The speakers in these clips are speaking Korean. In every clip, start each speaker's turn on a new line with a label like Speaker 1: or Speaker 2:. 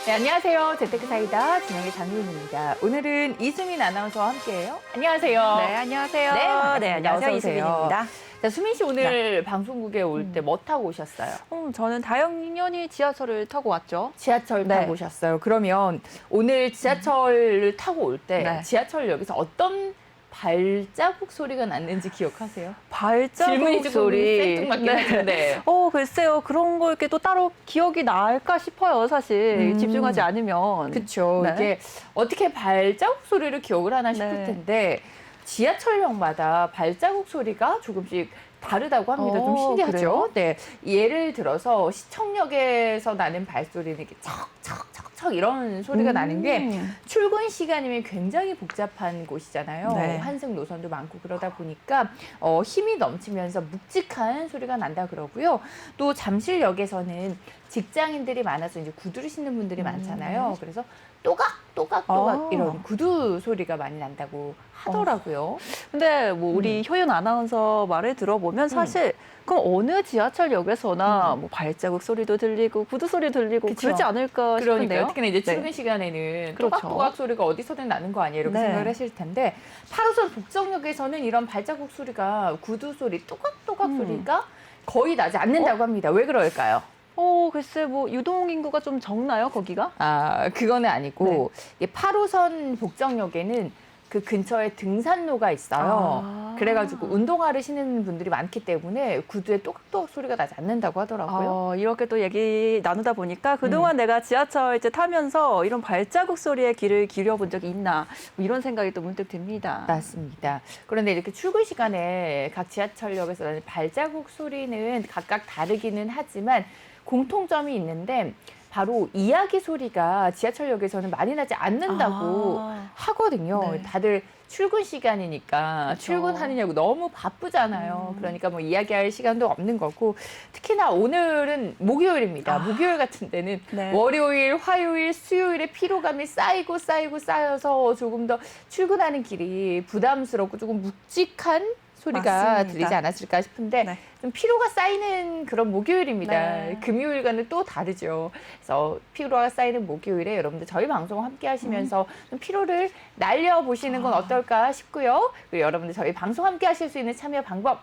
Speaker 1: 네, 안녕하세요. 재테크 사이다 진행의 장윤입니다. 오늘은 이수민 아나운서와 함께해요. 안녕하세요.
Speaker 2: 네, 안녕하세요.
Speaker 1: 네, 반갑습니다.
Speaker 2: 안녕하세요.
Speaker 1: 어서 오세요.
Speaker 2: 이수빈입니다.
Speaker 1: 자, 수민 씨 오늘 방송국에 올 때 뭐 타고 오셨어요?
Speaker 2: 저는 당연히 지하철을 타고 왔죠.
Speaker 1: 지하철
Speaker 2: 네.
Speaker 1: 타고 오셨어요. 그러면 오늘 지하철을 타고 올 때
Speaker 2: 네.
Speaker 1: 지하철역에서 어떤 발자국 소리가 났는지 기억하세요?
Speaker 2: 발자국
Speaker 1: 질문이 조금
Speaker 2: 소리.
Speaker 1: 생뚱맞긴 하는데.
Speaker 2: 글쎄요. 그런 거 이렇게 또 따로 기억이 날까 싶어요, 사실. 집중하지 않으면.
Speaker 1: 그렇죠.
Speaker 2: 네.
Speaker 1: 이게 어떻게 발자국 소리를 기억을 하나 싶을
Speaker 2: 네.
Speaker 1: 텐데 지하철역마다 발자국 소리가 조금씩 다르다고 합니다. 좀 신기하죠?
Speaker 2: 그래요?
Speaker 1: 네. 예를 들어서 시청역에서 나는 발소리는 이렇게 척척척척 이런 소리가 나는 게 출근 시간이면 굉장히 복잡한 곳이잖아요.
Speaker 2: 네.
Speaker 1: 환승 노선도 많고 그러다 보니까 힘이 넘치면서 묵직한 소리가 난다 그러고요. 또 잠실역에서는 직장인들이 많아서 이제 구두를 신는 분들이 많잖아요. 그래서 또각또각 이런 구두 소리가 많이 난다고 하더라고요.
Speaker 2: 근데 뭐 우리 효윤 아나운서 말을 들어보면 사실 그럼 어느 지하철역에서나 뭐 발자국 소리도 들리고 구두 소리 들리고
Speaker 1: 그쵸.
Speaker 2: 그러지 않을까
Speaker 1: 그러니까
Speaker 2: 싶은데요.
Speaker 1: 특히나 이제 출근
Speaker 2: 네.
Speaker 1: 시간에는
Speaker 2: 그렇죠.
Speaker 1: 또각또각 소리가 어디서든 나는 거 아니에요? 이렇게
Speaker 2: 네.
Speaker 1: 생각을 하실 텐데 8호선 복정역에서는 이런 발자국 소리가 구두 소리, 또각또각 소리가 거의 나지 않는다고 합니다. 왜 그럴까요?
Speaker 2: 글쎄 뭐 유동 인구가 좀 적나요, 거기가?
Speaker 1: 아, 그거는 아니고 8호선 복정역에는 그 근처에 등산로가 있어요. 그래가지고 운동화를 신는 분들이 많기 때문에 구두에 또각또각 소리가 나지 않는다고 하더라고요.
Speaker 2: 이렇게 또 얘기 나누다 보니까 그동안 내가 지하철 이제 타면서 이런 발자국 소리에 귀를 기울여본 적이 있나 뭐 이런 생각이 또 문득 듭니다.
Speaker 1: 맞습니다. 그런데 이렇게 출근 시간에 각 지하철역에서 나는 발자국 소리는 각각 다르기는 하지만 공통점이 있는데 바로 이야기 소리가 지하철역에서는 많이 나지 않는다고 하거든요.
Speaker 2: 네.
Speaker 1: 다들 출근 시간이니까
Speaker 2: 그렇죠.
Speaker 1: 출근하느냐고 너무 바쁘잖아요. 그러니까 뭐 이야기할 시간도 없는 거고 특히나 오늘은 목요일입니다. 목요일 같은 때는
Speaker 2: 네.
Speaker 1: 월요일, 화요일, 수요일에 피로감이 쌓여서 조금 더 출근하는 길이 부담스럽고 조금 묵직한 소리가
Speaker 2: 맞습니다.
Speaker 1: 들리지 않았을까 싶은데
Speaker 2: 네.
Speaker 1: 좀 피로가 쌓이는 그런 목요일입니다.
Speaker 2: 네.
Speaker 1: 금요일과는 또 다르죠. 그래서 피로가 쌓이는 목요일에 여러분들 저희 방송 함께 하시면서 좀 피로를 날려보시는 건 어떨까 싶고요. 그리고 여러분들 저희 방송 함께 하실 수 있는 참여 방법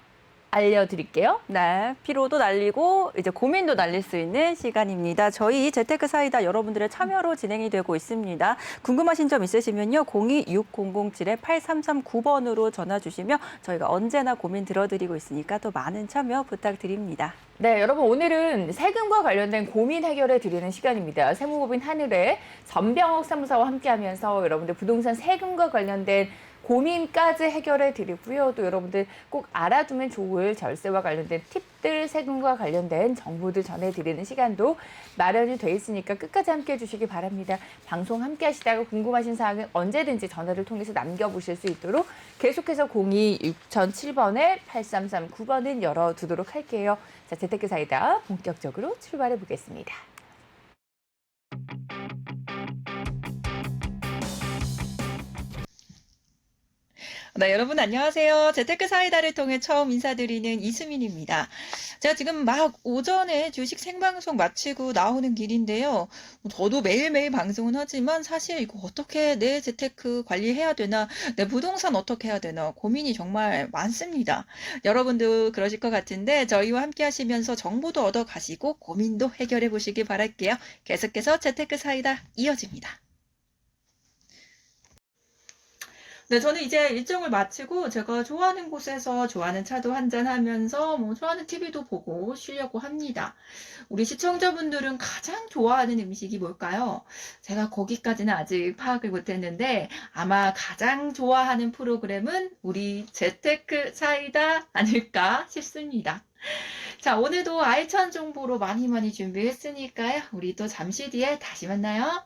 Speaker 1: 알려드릴게요.
Speaker 2: 네, 피로도 날리고 이제 고민도 날릴 수 있는 시간입니다. 저희 재테크 사이다 여러분들의 참여로 진행이 되고 있습니다. 궁금하신 점 있으시면요. 026007-8339번으로 전화 주시면 저희가 언제나 고민 들어드리고 있으니까 또 많은 참여 부탁드립니다.
Speaker 1: 네, 여러분 오늘은 세금과 관련된 고민 해결해 드리는 시간입니다. 세무법인 하늘의 전병옥 사무사와 함께하면서 여러분들 부동산 세금과 관련된 고민까지 해결해 드리고요. 또 여러분들 꼭 알아두면 좋을 절세와 관련된 팁들, 세금과 관련된 정보들 전해드리는 시간도 마련이 돼 있으니까 끝까지 함께해 주시기 바랍니다. 방송 함께 하시다가 궁금하신 사항은 언제든지 전화를 통해서 남겨보실 수 있도록 계속해서 026007번에 8339번은 열어두도록 할게요. 자, 재테크 사이다 본격적으로 출발해 보겠습니다.
Speaker 3: 네, 여러분 안녕하세요. 재테크 사이다를 통해 처음 인사드리는 이수민입니다. 제가 지금 막 오전에 주식 생방송 마치고 나오는 길인데요. 저도 매일매일 방송은 하지만 사실 이거 어떻게 내 재테크 관리해야 되나, 내 부동산 어떻게 해야 되나 고민이 정말 많습니다. 여러분도 그러실 것 같은데 저희와 함께 하시면서 정보도 얻어 가시고 고민도 해결해 보시길 바랄게요. 계속해서 재테크 사이다 이어집니다. 네, 저는 이제 일정을 마치고 제가 좋아하는 곳에서 좋아하는 차도 한잔하면서 뭐 좋아하는 TV도 보고 쉬려고 합니다. 우리 시청자분들은 가장 좋아하는 음식이 뭘까요? 제가 거기까지는 아직 파악을 못했는데 아마 가장 좋아하는 프로그램은 우리 재테크 사이다 아닐까 싶습니다. 자, 오늘도 알찬 정보로 많이 준비했으니까요. 우리 또 잠시 뒤에 다시 만나요.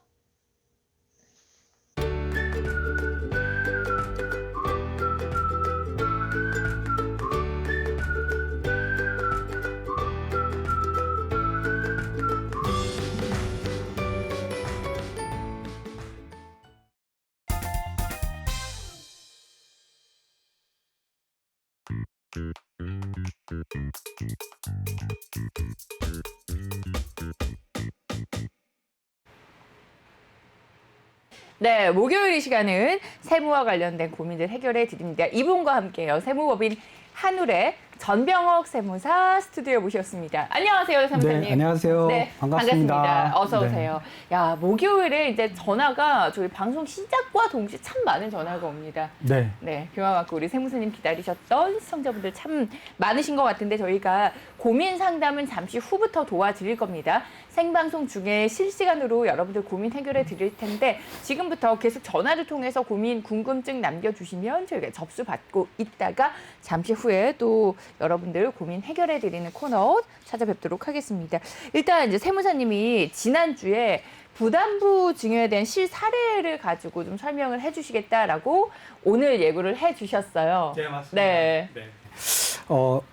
Speaker 1: 네, 목요일 이 시간은 세무와 관련된 고민들 해결해 드립니다. 이분과 함께요. 세무법인 한울의 전병옥 세무사 스튜디오에 모셨습니다. 안녕하세요, 세무사님.
Speaker 4: 네, 안녕하세요.
Speaker 1: 네,
Speaker 4: 반갑습니다.
Speaker 1: 어서
Speaker 4: 네.
Speaker 1: 오세요. 야, 목요일에 이제 전화가 저희 방송 시작과 동시에 참 많은 전화가 옵니다.
Speaker 4: 네.
Speaker 1: 네, 교화 맞고 우리 세무사님 기다리셨던 시청자분들 참 많으신 것 같은데 저희가 고민 상담은 잠시 후부터 도와드릴 겁니다. 생방송 중에 실시간으로 여러분들 고민 해결해 드릴 텐데 지금부터 계속 전화를 통해서 고민, 궁금증 남겨주시면 저희가 접수 받고 있다가 잠시 후에 또 여러분들 고민 해결해 드리는 코너 찾아뵙도록 하겠습니다. 일단 이제 세무사님이 지난주에 부담부 증여에 대한 실사례를 가지고 좀 설명을 해주시겠다라고 오늘 예고를 해주셨어요.
Speaker 4: 네, 맞습니다.
Speaker 1: 네.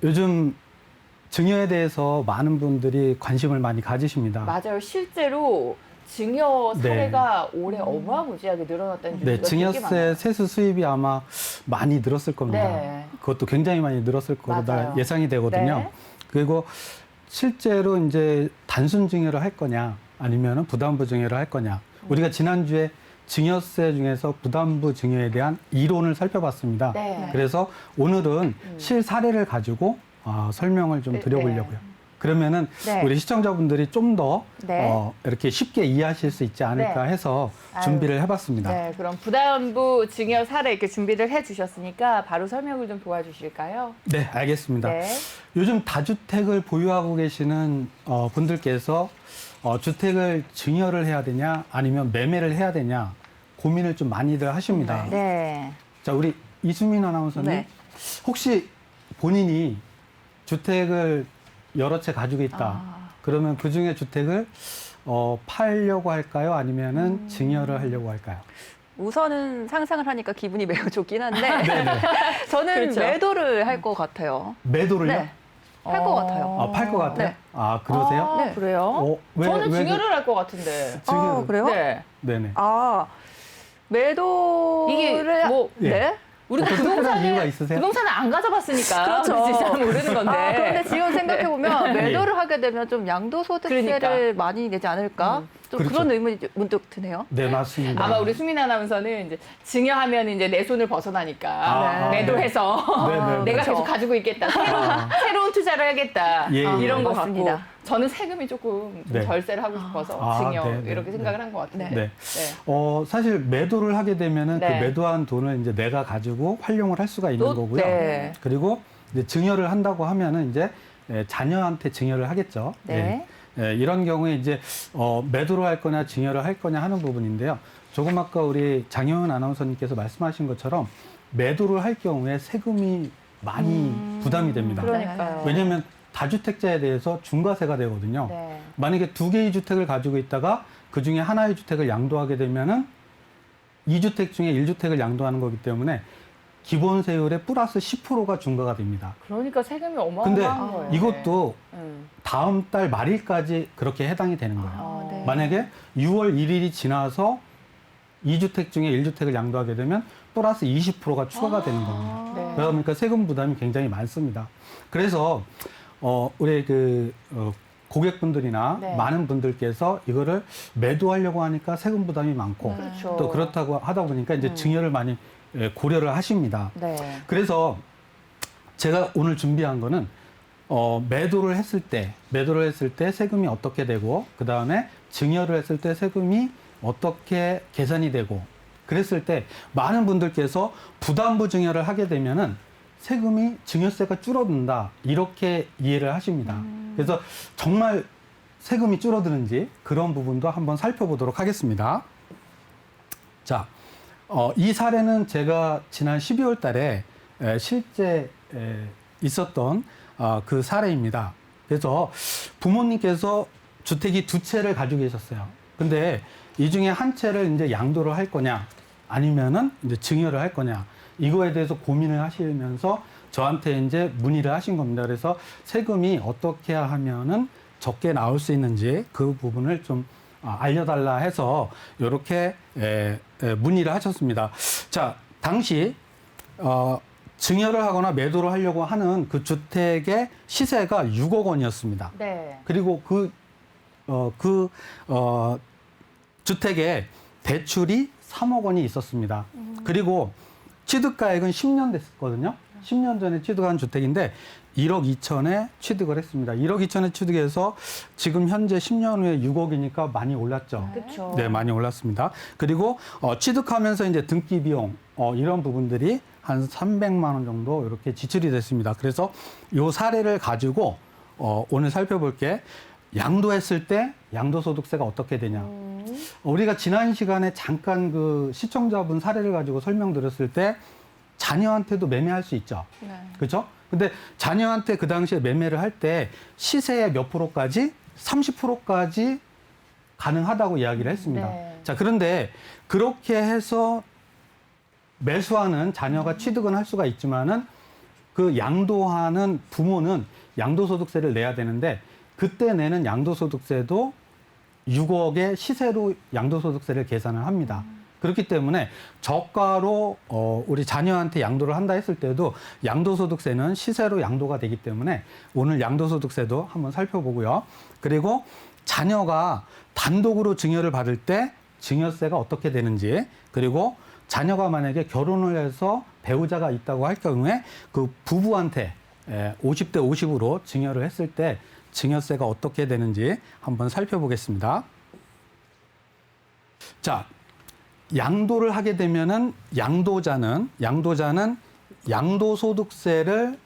Speaker 4: 요즘 증여에 대해서 많은 분들이 관심을 많이 가지십니다.
Speaker 1: 맞아요. 실제로 증여 사례가 올해 어마무지하게 늘어났다는
Speaker 4: 네,
Speaker 1: 뉴스가 되게
Speaker 4: 증여세
Speaker 1: 많아요.
Speaker 4: 세수 수입이 아마 많이 늘었을 겁니다.
Speaker 1: 네.
Speaker 4: 그것도 굉장히 많이 늘었을
Speaker 1: 맞아요.
Speaker 4: 거다 예상이 되거든요.
Speaker 1: 네.
Speaker 4: 그리고 실제로 이제 단순 증여를 할 거냐 아니면 부담부 증여를 할 거냐. 우리가 지난주에 증여세 중에서 부담부 증여에 대한 이론을 살펴봤습니다.
Speaker 1: 네.
Speaker 4: 그래서 오늘은 실사례를 가지고 설명을 좀 드려보려고요. 그러면은
Speaker 1: 네.
Speaker 4: 우리 시청자분들이 좀 더
Speaker 1: 네.
Speaker 4: 이렇게 쉽게 이해하실 수 있지 않을까
Speaker 1: 네.
Speaker 4: 해서
Speaker 1: 아유.
Speaker 4: 준비를 해봤습니다.
Speaker 1: 네, 그럼 부담부 증여 사례 이렇게 준비를 해주셨으니까 바로 설명을 좀 도와주실까요?
Speaker 4: 네, 알겠습니다.
Speaker 1: 네.
Speaker 4: 요즘 다주택을 보유하고 계시는 분들께서 주택을 증여를 해야 되냐 아니면 매매를 해야 되냐 고민을 좀 많이들 하십니다.
Speaker 1: 네.
Speaker 4: 자, 우리 이수민 아나운서님
Speaker 2: 네.
Speaker 4: 혹시 본인이 주택을 여러 채 가지고 있다.
Speaker 1: 아.
Speaker 4: 그러면 그 중에 주택을 팔려고 할까요? 아니면은 증여를 하려고 할까요?
Speaker 2: 우선은 상상을 하니까 기분이 매우 좋긴 한데
Speaker 4: 네네.
Speaker 2: 저는
Speaker 1: 그렇죠.
Speaker 2: 매도를 할 것 같아요.
Speaker 4: 매도를요?
Speaker 2: 네. 할 것 같아요.
Speaker 4: 팔 것 같아요?
Speaker 2: 네.
Speaker 4: 아, 그러세요?
Speaker 1: 아,
Speaker 2: 네.
Speaker 1: 그래요? 저는 증여를 할 것 같은데.
Speaker 2: 아, 그래요?
Speaker 1: 네.
Speaker 4: 네네.
Speaker 2: 아, 매도를
Speaker 1: 이게 뭐
Speaker 4: 예.
Speaker 2: 네?
Speaker 1: 우리가
Speaker 4: 어떤 특별한 이유가 있으세요?
Speaker 1: 부동산을 안 가져봤으니까
Speaker 2: 그렇죠.
Speaker 1: 그렇지 잘 모르는 건데.
Speaker 2: 아, 그런데 지금 생각해 보면 매도를 하게 되면 좀 양도소득세를
Speaker 1: 그러니까.
Speaker 2: 많이 내지 않을까? 좀
Speaker 4: 그렇죠.
Speaker 2: 그런 의문이 문득 드네요.
Speaker 4: 네, 맞습니다.
Speaker 1: 아마 우리 수민 아나운서는 이제 증여하면 이제 내 손을 벗어나니까
Speaker 4: 아,
Speaker 1: 매도해서
Speaker 4: 네, 네, 네.
Speaker 1: 내가
Speaker 2: 그렇죠.
Speaker 1: 계속 가지고 있겠다.
Speaker 4: 아.
Speaker 1: 새로운 투자를 하겠다.
Speaker 4: 예, 예.
Speaker 1: 이런 거
Speaker 2: 맞습니다.
Speaker 1: 같고 저는 세금이 조금 좀
Speaker 4: 네.
Speaker 1: 절세를 하고 싶어서
Speaker 4: 아,
Speaker 1: 증여
Speaker 4: 네, 네,
Speaker 1: 이렇게
Speaker 4: 네.
Speaker 1: 생각을 한 것 같아요.
Speaker 4: 네.
Speaker 1: 네.
Speaker 4: 사실 매도를 하게 되면은
Speaker 1: 네.
Speaker 4: 그 매도한 돈을 이제 내가 가지고 활용을 할 수가 있는
Speaker 1: 또,
Speaker 4: 거고요.
Speaker 1: 네.
Speaker 4: 그리고 이제 증여를 한다고 하면은 이제 자녀한테 증여를 하겠죠.
Speaker 1: 네.
Speaker 4: 이런 경우에 이제 매도를 할 거냐 증여를 할 거냐 하는 부분인데요. 조금 아까 우리 장효은 아나운서님께서 말씀하신 것처럼 매도를 할 경우에 세금이 많이 부담이 됩니다.
Speaker 1: 그러니까요.
Speaker 4: 왜냐하면 다주택자에 대해서 중과세가 되거든요.
Speaker 1: 네.
Speaker 4: 만약에 두 개의 주택을 가지고 있다가 그 중에 하나의 주택을 양도하게 되면은 2주택 중에 1주택을 양도하는 거기 때문에 기본 세율의 플러스 10%가 중과가 됩니다.
Speaker 1: 그러니까 세금이
Speaker 4: 근데
Speaker 1: 어마어마한 거예요.
Speaker 4: 이것도
Speaker 1: 음.
Speaker 4: 다음 달 말일까지 그렇게 해당이 되는 거예요.
Speaker 1: 아,
Speaker 2: 네.
Speaker 4: 만약에 6월 1일이 지나서 2주택 중에 1주택을 양도하게 되면 플러스 20%가 추가가 되는 겁니다.
Speaker 1: 네.
Speaker 4: 그러다 보니까 세금 부담이 굉장히 많습니다. 그래서 우리 고객분들이나
Speaker 1: 네.
Speaker 4: 많은 분들께서 이거를 매도하려고 하니까 세금 부담이 많고
Speaker 1: 그렇죠.
Speaker 4: 또 그렇다고 하다 보니까 이제 증여를 많이 고려를 하십니다.
Speaker 1: 네.
Speaker 4: 그래서 제가 오늘 준비한 거는 매도를 했을 때 세금이 어떻게 되고 그 다음에 증여를 했을 때 세금이 어떻게 계산이 되고 그랬을 때 많은 분들께서 부담부 증여를 하게 되면은 세금이 증여세가 줄어든다 이렇게 이해를 하십니다. 그래서 정말 세금이 줄어드는지 그런 부분도 한번 살펴보도록 하겠습니다. 자, 이 사례는 제가 지난 12월 달에 실제 있었던 그 사례입니다. 그래서 부모님께서 주택이 두 채를 가지고 계셨어요. 근데 이 중에 한 채를 이제 양도를 할 거냐 아니면은 이제 증여를 할 거냐 이거에 대해서 고민을 하시면서 저한테 이제 문의를 하신 겁니다. 그래서 세금이 어떻게 하면은 적게 나올 수 있는지 그 부분을 좀 알려달라 해서 이렇게 문의를 하셨습니다. 자, 당시 증여를 하거나 매도를 하려고 하는 그 주택의 시세가 6억 원이었습니다.
Speaker 1: 네.
Speaker 4: 그리고 주택에 대출이 3억 원이 있었습니다. 그리고 취득가액은 10년 됐었거든요. 10년 전에 취득한 주택인데 1억 2천에 취득을 했습니다. 1억 2천에 취득해서 지금 현재 10년 후에 6억이니까 많이 올랐죠.
Speaker 1: 그렇죠.
Speaker 4: 네, 많이 올랐습니다. 그리고 취득하면서 이제 등기 비용 이런 부분들이 한 300만 원 정도 이렇게 지출이 됐습니다. 그래서 이 사례를 가지고 오늘 살펴볼 게 양도했을 때 양도소득세가 어떻게 되냐. 우리가 지난 시간에 잠깐 그 시청자분 사례를 가지고 설명드렸을 때 자녀한테도 매매할 수 있죠.
Speaker 1: 네.
Speaker 4: 그렇죠? 근데 자녀한테 그 당시에 매매를 할 때 시세의 몇 프로까지 30%까지 가능하다고 이야기를 했습니다.
Speaker 1: 네.
Speaker 4: 자, 그런데 그렇게 해서 매수하는 자녀가 취득은 할 수가 있지만은 그 양도하는 부모는 양도소득세를 내야 되는데 그때 내는 양도소득세도 6억의 시세로 양도소득세를 계산을 합니다. 그렇기 때문에 저가로 우리 자녀한테 양도를 한다 했을 때도 양도소득세는 시세로 양도가 되기 때문에 오늘 양도소득세도 한번 살펴보고요. 그리고 자녀가 단독으로 증여를 받을 때 증여세가 어떻게 되는지, 그리고 자녀가 만약에 결혼을 해서 배우자가 있다고 할 경우에 그 부부한테 50대 50으로 증여를 했을 때 증여세가 어떻게 되는지 한번 살펴보겠습니다. 자, 양도를 하게 되면은 양도자는 양도소득세를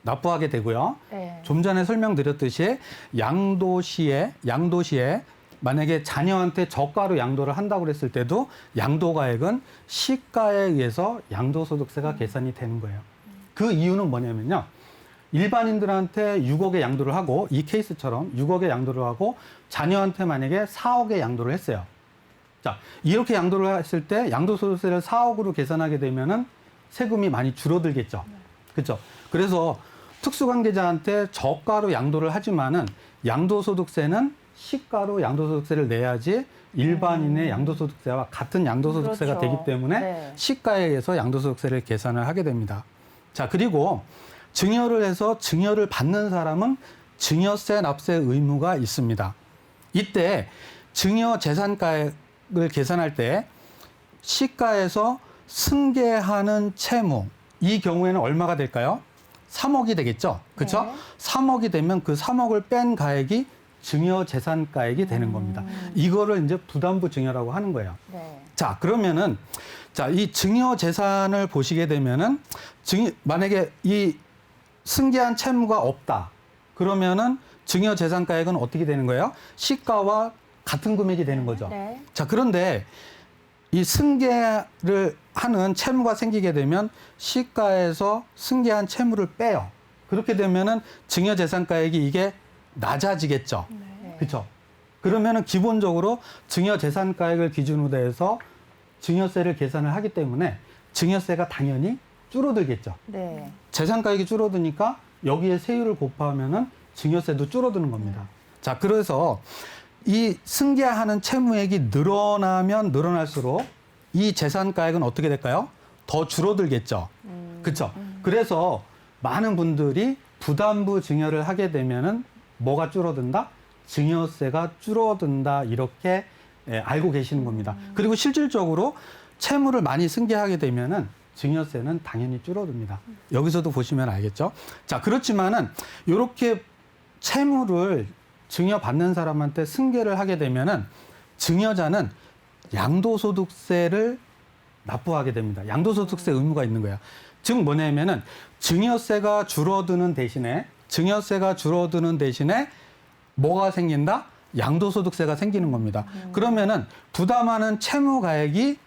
Speaker 4: 납부하게 되고요.
Speaker 1: 네.
Speaker 4: 좀 전에 설명드렸듯이 양도시에 만약에 자녀한테 저가로 양도를 한다고 그랬을 때도 양도가액은 시가에 의해서 양도소득세가 계산이 되는 거예요. 그 이유는 뭐냐면요. 일반인들한테 6억의 양도를 하고 이 케이스처럼 6억의 양도를 하고 자녀한테 만약에 4억의 양도를 했어요. 자, 이렇게 양도를 했을 때 양도소득세를 4억으로 계산하게 되면은 세금이 많이 줄어들겠죠. 그렇죠? 그래서 특수관계자한테 저가로 양도를 하지만은 양도소득세는 시가로 양도소득세를 내야지 일반인의 양도소득세와 같은 양도소득세가
Speaker 1: 그렇죠.
Speaker 4: 되기 때문에
Speaker 1: 네.
Speaker 4: 시가에 의해서 양도소득세를 계산을 하게 됩니다. 자, 그리고 증여를 해서 증여를 받는 사람은 증여세 납세 의무가 있습니다. 이때 증여 재산가액을 계산할 때 시가에서 승계하는 채무, 이 경우에는 얼마가 될까요? 3억이 되겠죠. 그렇죠?
Speaker 1: 네.
Speaker 4: 3억이 되면 그 3억을 뺀 가액이 증여 재산가액이 되는 겁니다. 이거를 이제 부담부 증여라고 하는 거예요.
Speaker 1: 네.
Speaker 4: 자, 그러면은 이 증여 재산을 보시게 되면은 만약에 이 승계한 채무가 없다. 그러면은 증여 재산가액은 어떻게 되는 거예요? 시가와 같은 금액이 되는 거죠.
Speaker 1: 네.
Speaker 4: 자, 그런데 이 승계를 하는 채무가 생기게 되면 시가에서 승계한 채무를 빼요. 그렇게 되면은 증여 재산가액이 이게 낮아지겠죠.
Speaker 1: 네.
Speaker 4: 그렇죠? 그러면은 기본적으로 증여 재산가액을 기준으로 해서 증여세를 계산을 하기 때문에 증여세가 당연히 줄어들겠죠.
Speaker 1: 네.
Speaker 4: 재산가액이 줄어드니까 여기에 세율을 곱하면은 증여세도 줄어드는 겁니다. 자, 그래서 이 승계하는 채무액이 늘어나면 늘어날수록 이 재산가액은 어떻게 될까요? 더 줄어들겠죠. 그렇죠? 그래서 많은 분들이 부담부 증여를 하게 되면은 뭐가 줄어든다? 증여세가 줄어든다. 이렇게 알고 계시는 겁니다. 그리고 실질적으로 채무를 많이 승계하게 되면은 증여세는 당연히 줄어듭니다. 여기서도 보시면 알겠죠? 자, 그렇지만은 이렇게 채무를 증여받는 사람한테 승계를 하게 되면은 증여자는 양도소득세를 납부하게 됩니다. 양도소득세 의무가 있는 거예요. 즉 뭐냐면은 증여세가 줄어드는 대신에 뭐가 생긴다? 양도소득세가 생기는 겁니다. 그러면은 부담하는 채무가액이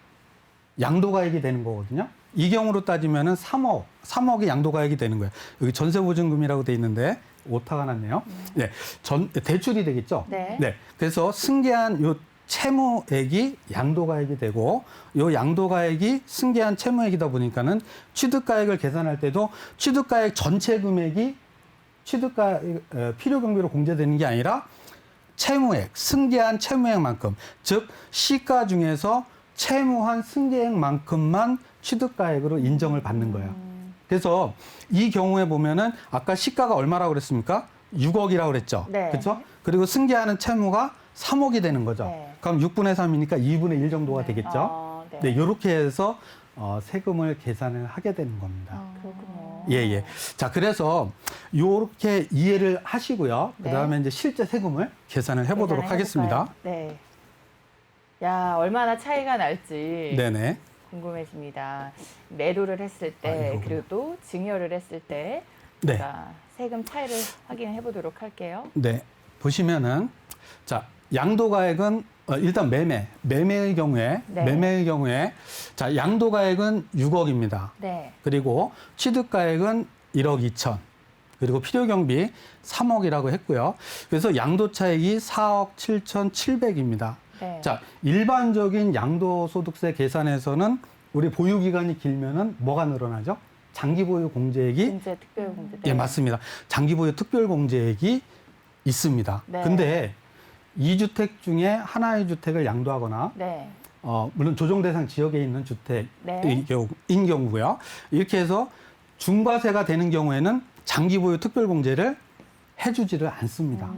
Speaker 4: 양도가액이 되는 거거든요. 이 경우로 따지면은 3억이 양도가액이 되는 거예요. 여기 전세보증금이라고 돼 있는데 오타가 났네요. 네, 대출이 되겠죠.
Speaker 1: 네.
Speaker 4: 그래서 승계한 요 채무액이 양도가액이 되고 요 양도가액이 승계한 채무액이다 보니까는 취득가액을 계산할 때도 취득가액 전체 금액이 필요경비로 공제되는 게 아니라 채무액, 승계한 채무액만큼, 즉 시가 중에서 채무한 승계액만큼만 취득가액으로 인정을 받는 거예요. 그래서 이 경우에 보면은 아까 시가가 얼마라고 그랬습니까? 6억이라고 그랬죠.
Speaker 1: 네.
Speaker 4: 그렇죠? 그리고 승계하는 채무가 3억이 되는 거죠.
Speaker 1: 네.
Speaker 4: 그럼 6분의 3이니까 2분의 1 정도가
Speaker 1: 네.
Speaker 4: 되겠죠.
Speaker 1: 네.
Speaker 4: 네, 이렇게 해서 세금을 계산을 하게 되는 겁니다.
Speaker 1: 그렇군요.
Speaker 4: 예, 예. 자, 그래서 요렇게 이해를 하시고요.
Speaker 1: 네.
Speaker 4: 그다음에 이제 실제 세금을 계산을 해보도록
Speaker 1: 계산을
Speaker 4: 하겠습니다.
Speaker 1: 해볼까요? 네. 야, 얼마나 차이가 날지
Speaker 4: 네네.
Speaker 1: 궁금해집니다. 매도를 했을 때,
Speaker 4: 이거구나.
Speaker 1: 그리고 또 증여를 했을 때,
Speaker 4: 네.
Speaker 1: 제가 세금 차이를 확인해 보도록 할게요.
Speaker 4: 네. 보시면은, 자, 양도가액은, 일단 매매의 경우에,
Speaker 1: 네.
Speaker 4: 자, 양도가액은 6억입니다.
Speaker 1: 네.
Speaker 4: 그리고 취득가액은 1억 2천. 그리고 필요경비 3억이라고 했고요. 그래서 양도차익이 4억 7,700입니다.
Speaker 1: 네.
Speaker 4: 자, 일반적인 양도소득세 계산에서는 우리 보유기간이 길면은 뭐가 늘어나죠? 장기보유 공제액이
Speaker 1: 공제, 특별 공제.
Speaker 4: 예, 맞습니다. 장기보유 특별공제액이 있습니다.
Speaker 1: 네.
Speaker 4: 근데 2주택 중에 하나의 주택을 양도하거나
Speaker 1: 네.
Speaker 4: 물론 조정대상 지역에 있는 주택인
Speaker 1: 네.
Speaker 4: 경우고요. 이렇게 해서 중과세가 되는 경우에는 장기보유 특별공제를 해주지를 않습니다.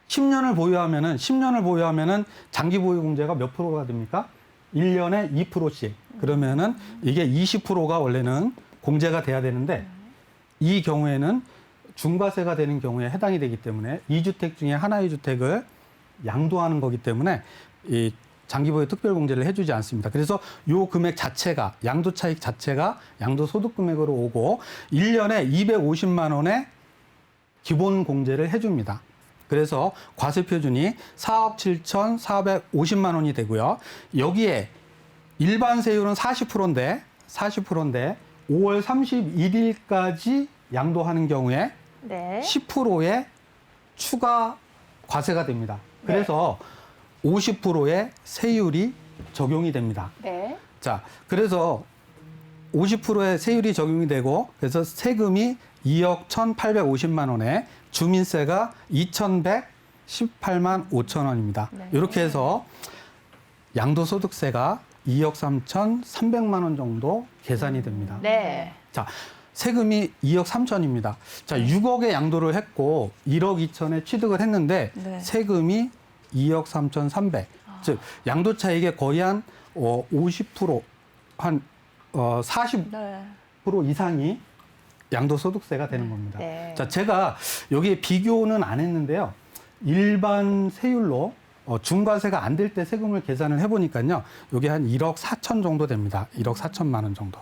Speaker 4: 10년을 보유하면은 장기보유 공제가 몇 프로가 됩니까? 1년에 2%씩. 그러면은 이게 20%가 원래는 공제가 돼야 되는데 이 경우에는 중과세가 되는 경우에 해당이 되기 때문에 2주택 중에 하나의 주택을 양도하는 거기 때문에 이 장기보유 특별공제를 해주지 않습니다. 그래서 요 금액 자체가, 양도차익 자체가 양도소득금액으로 오고 1년에 250만 원의 기본 공제를 해줍니다. 그래서 과세표준이 4억 7,450만 원이 되고요. 여기에 일반 세율은 40%인데 5월 31일까지 양도하는 경우에
Speaker 1: 네.
Speaker 4: 10%의 추가 과세가 됩니다. 그래서 50%의 세율이 적용이 됩니다.
Speaker 1: 네.
Speaker 4: 자, 그래서 50%의 세율이 적용이 되고 그래서 세금이 2억 1,850만 원에 주민세가 2,118만 5천 원입니다.
Speaker 1: 네.
Speaker 4: 이렇게 해서 양도소득세가 2억 3,300만 원 정도 계산이 됩니다.
Speaker 1: 네.
Speaker 4: 자, 세금이 2억 3천입니다. 자, 6억에 양도를 했고 1억 2천에 취득을 했는데
Speaker 2: 네.
Speaker 4: 세금이 2억 3,300. 즉 양도차익의 거의 한 50%, 한 40%
Speaker 2: 네.
Speaker 4: 이상이 양도소득세가 되는 겁니다.
Speaker 1: 네.
Speaker 4: 자, 제가 여기에 비교는 안 했는데요. 일반 세율로 중과세가 안 될 때 세금을 계산을 해보니까요. 여기 한 1억 4천 정도 됩니다. 1억 4천만 원 정도.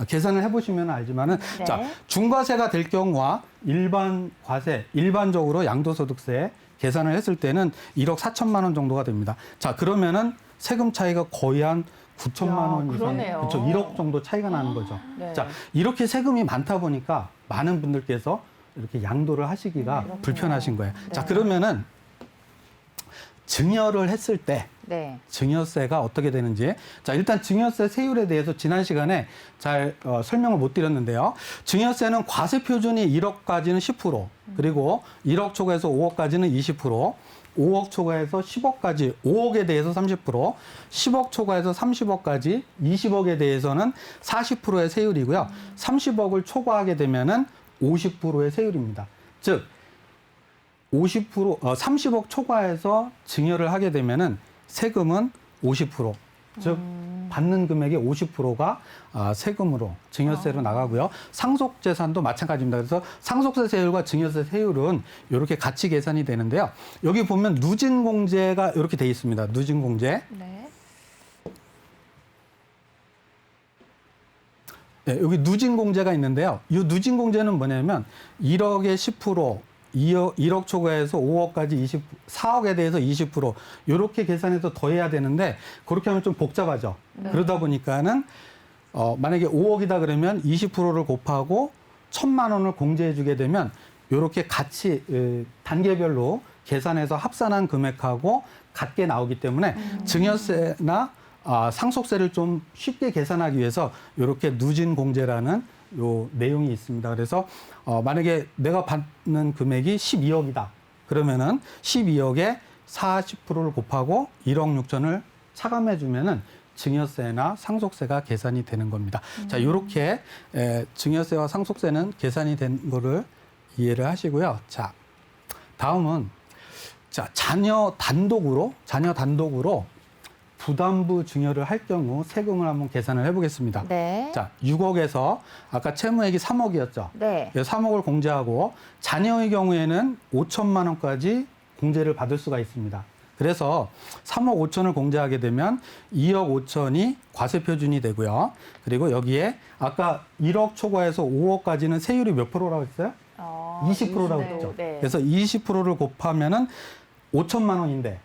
Speaker 4: 계산을 해보시면 알지만은
Speaker 1: 네.
Speaker 4: 자, 중과세가 될 경우와 일반 과세, 일반적으로 양도소득세 계산을 했을 때는 1억 4천만 원 정도가 됩니다. 자, 그러면은 세금 차이가 거의 한 9천만 원 이상,
Speaker 1: 그러네요.
Speaker 4: 그렇죠. 1억 정도 차이가 나는 거죠.
Speaker 1: 네.
Speaker 4: 자, 이렇게 세금이 많다 보니까 많은 분들께서 이렇게 양도를 하시기가
Speaker 1: 그렇군요.
Speaker 4: 불편하신 거예요.
Speaker 1: 네.
Speaker 4: 자, 그러면은 증여를 했을 때
Speaker 1: 네.
Speaker 4: 증여세가 어떻게 되는지. 자, 일단 증여세 세율에 대해서 지난 시간에 잘 설명을 못 드렸는데요. 증여세는 과세 표준이 1억까지는 10%, 그리고 1억 초과해서 5억까지는 20%, 5억 초과해서 10억까지, 5억에 대해서 30%, 10억 초과해서 30억까지, 20억에 대해서는 40%의 세율이고요. 30억을 초과하게 되면은 50%의 세율입니다. 즉 30억 초과해서 증여를 하게 되면은 세금은 50%, 즉 받는 금액의 50%가 세금으로 증여세로 나가고요. 상속재산도 마찬가지입니다. 그래서 상속세 세율과 증여세 세율은 이렇게 같이 계산이 되는데요. 여기 보면 누진공제가 이렇게 돼 있습니다. 누진공제.
Speaker 2: 네.
Speaker 4: 네, 여기 누진공제가 있는데요. 이 누진공제는 뭐냐면 1억에 10%, 1억 초과해서 5억까지 4억에 대해서 20% 이렇게 계산해서 더해야 되는데 그렇게 하면 좀 복잡하죠. 그러다 보니까는 만약에 5억이다 그러면 20%를 곱하고 1,000만 원을 공제해 주게 되면 이렇게 같이 단계별로 계산해서 합산한 금액하고 같게 나오기 때문에 증여세나 상속세를 좀 쉽게 계산하기 위해서 이렇게 누진공제라는 요 내용이 있습니다. 그래서 만약에 내가 받는 금액이 12억이다. 그러면은 12억에 40%를 곱하고 1억 6천을 차감해 주면은 증여세나 상속세가 계산이 되는 겁니다. 자, 이렇게 증여세와 상속세는 계산이 된 거를 이해를 하시고요. 자, 다음은 자, 자녀 단독으로 부담부 증여를 할 경우 세금을 한번 계산을 해보겠습니다.
Speaker 1: 네.
Speaker 4: 자, 6억에서 아까 채무액이 3억이었죠.
Speaker 1: 네.
Speaker 4: 3억을 공제하고 자녀의 경우에는 5천만 원까지 공제를 받을 수가 있습니다. 그래서 3억 5천을 공제하게 되면 2억 5천이 과세 표준이 되고요. 그리고 여기에 아까 1억 초과해서 5억까지는 세율이 몇 프로라고 했어요? 20%라고 했죠.
Speaker 1: 네.
Speaker 4: 그래서 20%를 곱하면은 5천만 원인데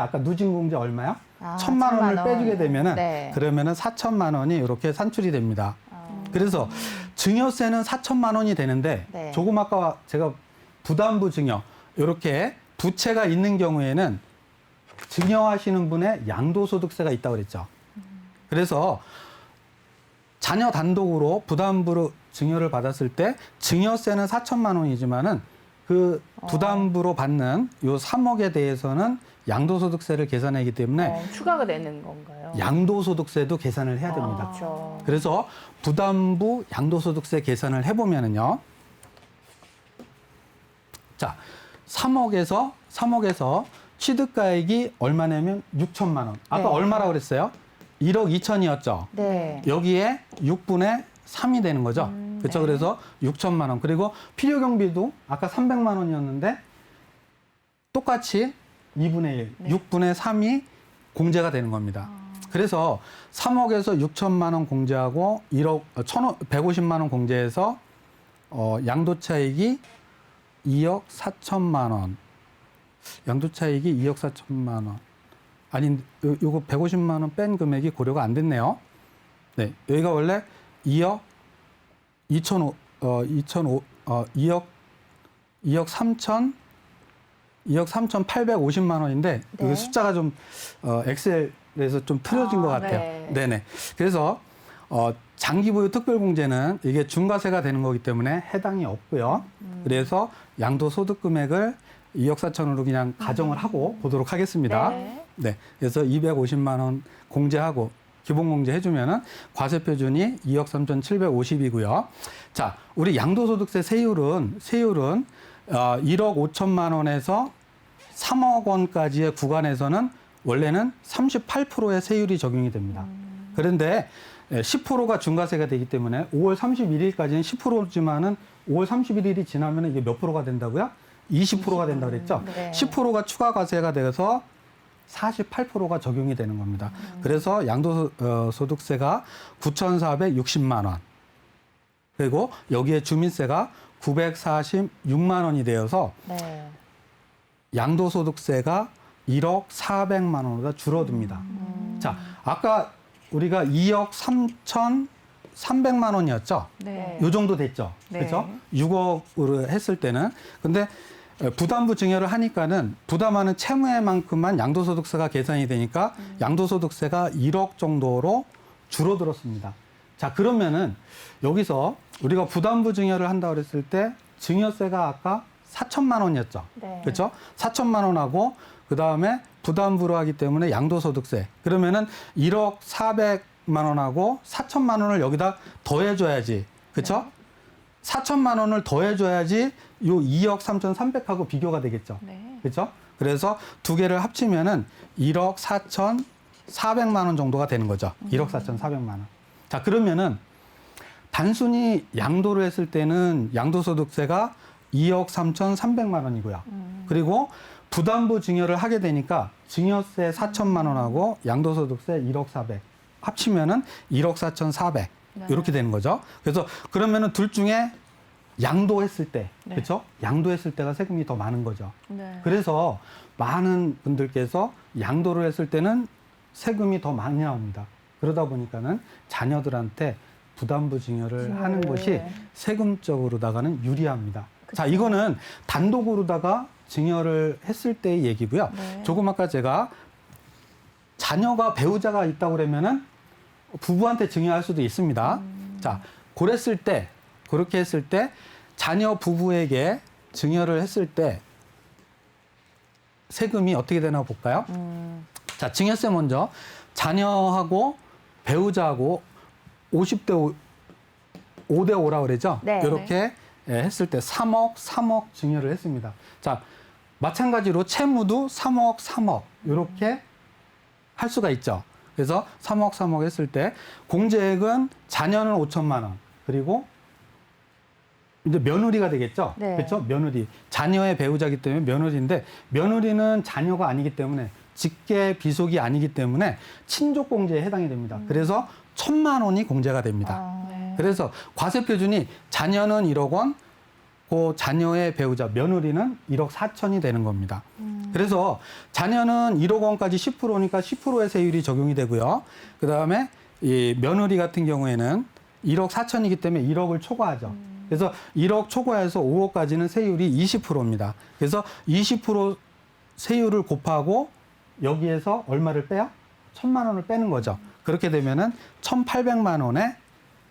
Speaker 4: 아까 누진 공제 얼마야? 1,000만 원을 빼주게 되면은
Speaker 1: 네.
Speaker 4: 그러면은 4천만 원이 이렇게 산출이 됩니다. 그래서 증여세는 4천만 원이 되는데
Speaker 1: 네.
Speaker 4: 조금 아까 제가 부담부 증여 이렇게 부채가 있는 경우에는 증여하시는 분의 양도소득세가 있다고 그랬죠. 그래서 자녀 단독으로 부담부로 증여를 받았을 때 증여세는 4천만 원이지만은 그 부담부로 받는 요 3억에 대해서는 양도소득세를 계산하기 때문에
Speaker 1: 추가가 되는 건가요?
Speaker 4: 양도소득세도 계산을 해야 됩니다.
Speaker 1: 그렇죠.
Speaker 4: 그래서 부담부 양도소득세 계산을 해보면은요. 자, 3억에서 취득가액이 얼마냐면 6천만 원. 아까
Speaker 1: 네.
Speaker 4: 얼마라고 그랬어요? 1억 2천이었죠.
Speaker 1: 네.
Speaker 4: 여기에 6분의 3이 되는 거죠. 그렇죠.
Speaker 1: 네.
Speaker 4: 그래서 6천만 원. 그리고 필요경비도 아까 300만 원이었는데 똑같이 2분의 1,
Speaker 1: 네.
Speaker 4: 6분의 3이 공제가 되는 겁니다. 그래서 3억에서 6천만 원 공제하고 150만 원 공제해서 양도차익이 2억 4천만 원. 양도차익이 2억 4천만 원. 아니, 요거 150만 원 뺀 금액이 고려가 안 됐네요. 네, 여기가 원래 2억 2억 3,850만 원인데
Speaker 1: 네.
Speaker 4: 여기 숫자가 좀 엑셀에서 좀 틀어진 것 같아요.
Speaker 1: 네.
Speaker 4: 네네. 그래서 장기보유 특별공제는 이게 중과세가 되는 거기 때문에 해당이 없고요. 그래서 양도소득 금액을 2억 4천으로 그냥 가정을 하고 보도록 하겠습니다.
Speaker 1: 네.
Speaker 4: 네. 그래서 250만 원 공제하고 기본 공제 해주면은 과세 표준이 2억 3,750이고요. 자, 우리 양도소득세 세율은 1억 5천만 원에서 3억 원까지의 구간에서는 원래는 38%의 세율이 적용이 됩니다. 그런데 10%가 중과세가 되기 때문에 5월 31일까지는 10%지만은 5월 31일이 지나면 이게 몇 프로가 된다고요? 20%가 된다고 그랬죠?
Speaker 1: 네.
Speaker 4: 10%가 추가 과세가 돼서 48%가 적용이 되는 겁니다. 그래서 양도소득세가 9,460만 원. 그리고 여기에 주민세가 946만 원이 되어서
Speaker 1: 네.
Speaker 4: 양도소득세가 1억 400만 원보다 줄어듭니다. 자, 아까 우리가 2억 3,300만 원이었죠?
Speaker 2: 네.
Speaker 4: 요 정도 됐죠?
Speaker 2: 네.
Speaker 4: 그렇죠? 6억으로 했을 때는. 근데 부담부 증여를 하니까는 부담하는 채무액만큼만 양도소득세가 계산이 되니까 양도소득세가 1억 정도로 줄어들었습니다. 자, 그러면은 여기서 우리가 부담부 증여를 한다고 그랬을 때 증여세가 아까 4천만 원이었죠.
Speaker 1: 네.
Speaker 4: 그렇죠? 4천만 원하고 그다음에 부담부로 하기 때문에 양도소득세. 그러면은 1억 400만 원하고 4천만 원을 여기다 더해줘야지. 그렇죠? 4천만 원을 더해줘야지 요 2억 3,300하고 비교가 되겠죠.
Speaker 2: 네.
Speaker 4: 그렇죠? 그래서 두 개를 합치면은 1억 4,400만 원 정도가 되는 거죠. 1억 4,400만 원. 자, 그러면은 단순히 양도를 했을 때는 양도소득세가 2억 3,300만 원이고요. 그리고 부담부 증여를 하게 되니까 증여세 4천만 원하고 양도소득세 1억 400 합치면은 1억 4,400 이렇게 되는 거죠. 그래서 그러면은 둘 중에 양도했을 때,
Speaker 2: 네.
Speaker 4: 그렇죠? 양도했을 때가 세금이 더 많은 거죠.
Speaker 2: 네.
Speaker 4: 그래서 많은 분들께서 양도를 했을 때는 세금이 더 많이 나옵니다. 그러다 보니까는 자녀들한테 부담부 증여를 하는 것이 세금적으로다가는 유리합니다. 자, 이거는 단독으로다가 증여를 했을 때의 얘기고요.
Speaker 2: 네.
Speaker 4: 조금 아까 제가 자녀가 배우자가 있다고 그러면은 부부한테 증여할 수도 있습니다. 자, 그렇게 했을 때 자녀 부부에게 증여를 했을 때 세금이 어떻게 되나 볼까요? 자, 증여세 먼저 자녀하고 배우자하고 50대 5대 5라고 그러죠.
Speaker 1: 네.
Speaker 4: 이렇게 했을 때 3억 증여를 했습니다. 자, 마찬가지로 채무도 3억 이렇게 할 수가 있죠. 그래서 3억 했을 때 공제액은 자녀는 5천만 원, 그리고 이제 며느리가 되겠죠.
Speaker 1: 네.
Speaker 4: 그렇죠? 며느리. 자녀의 배우자이기 때문에 며느리인데, 며느리는 자녀가 아니기 때문에, 직계 비속이 아니기 때문에 친족 공제에 해당이 됩니다. 그래서 1,000만 원이 공제가 됩니다. 그래서 과세 표준이 자녀는 1억 원, 그 자녀의 배우자 며느리는 1억 4천이 되는 겁니다. 그래서 자녀는 1억 원까지 10%니까 10%의 세율이 적용이 되고요. 그다음에 이 며느리 같은 경우에는 1억 4천이기 때문에 1억을 초과하죠. 그래서 1억 초과해서 5억까지는 세율이 20%입니다. 그래서 20% 세율을 곱하고 여기에서 얼마를 빼요? 1,000만 원을 빼는 거죠. 그렇게 되면은 1,800만 원의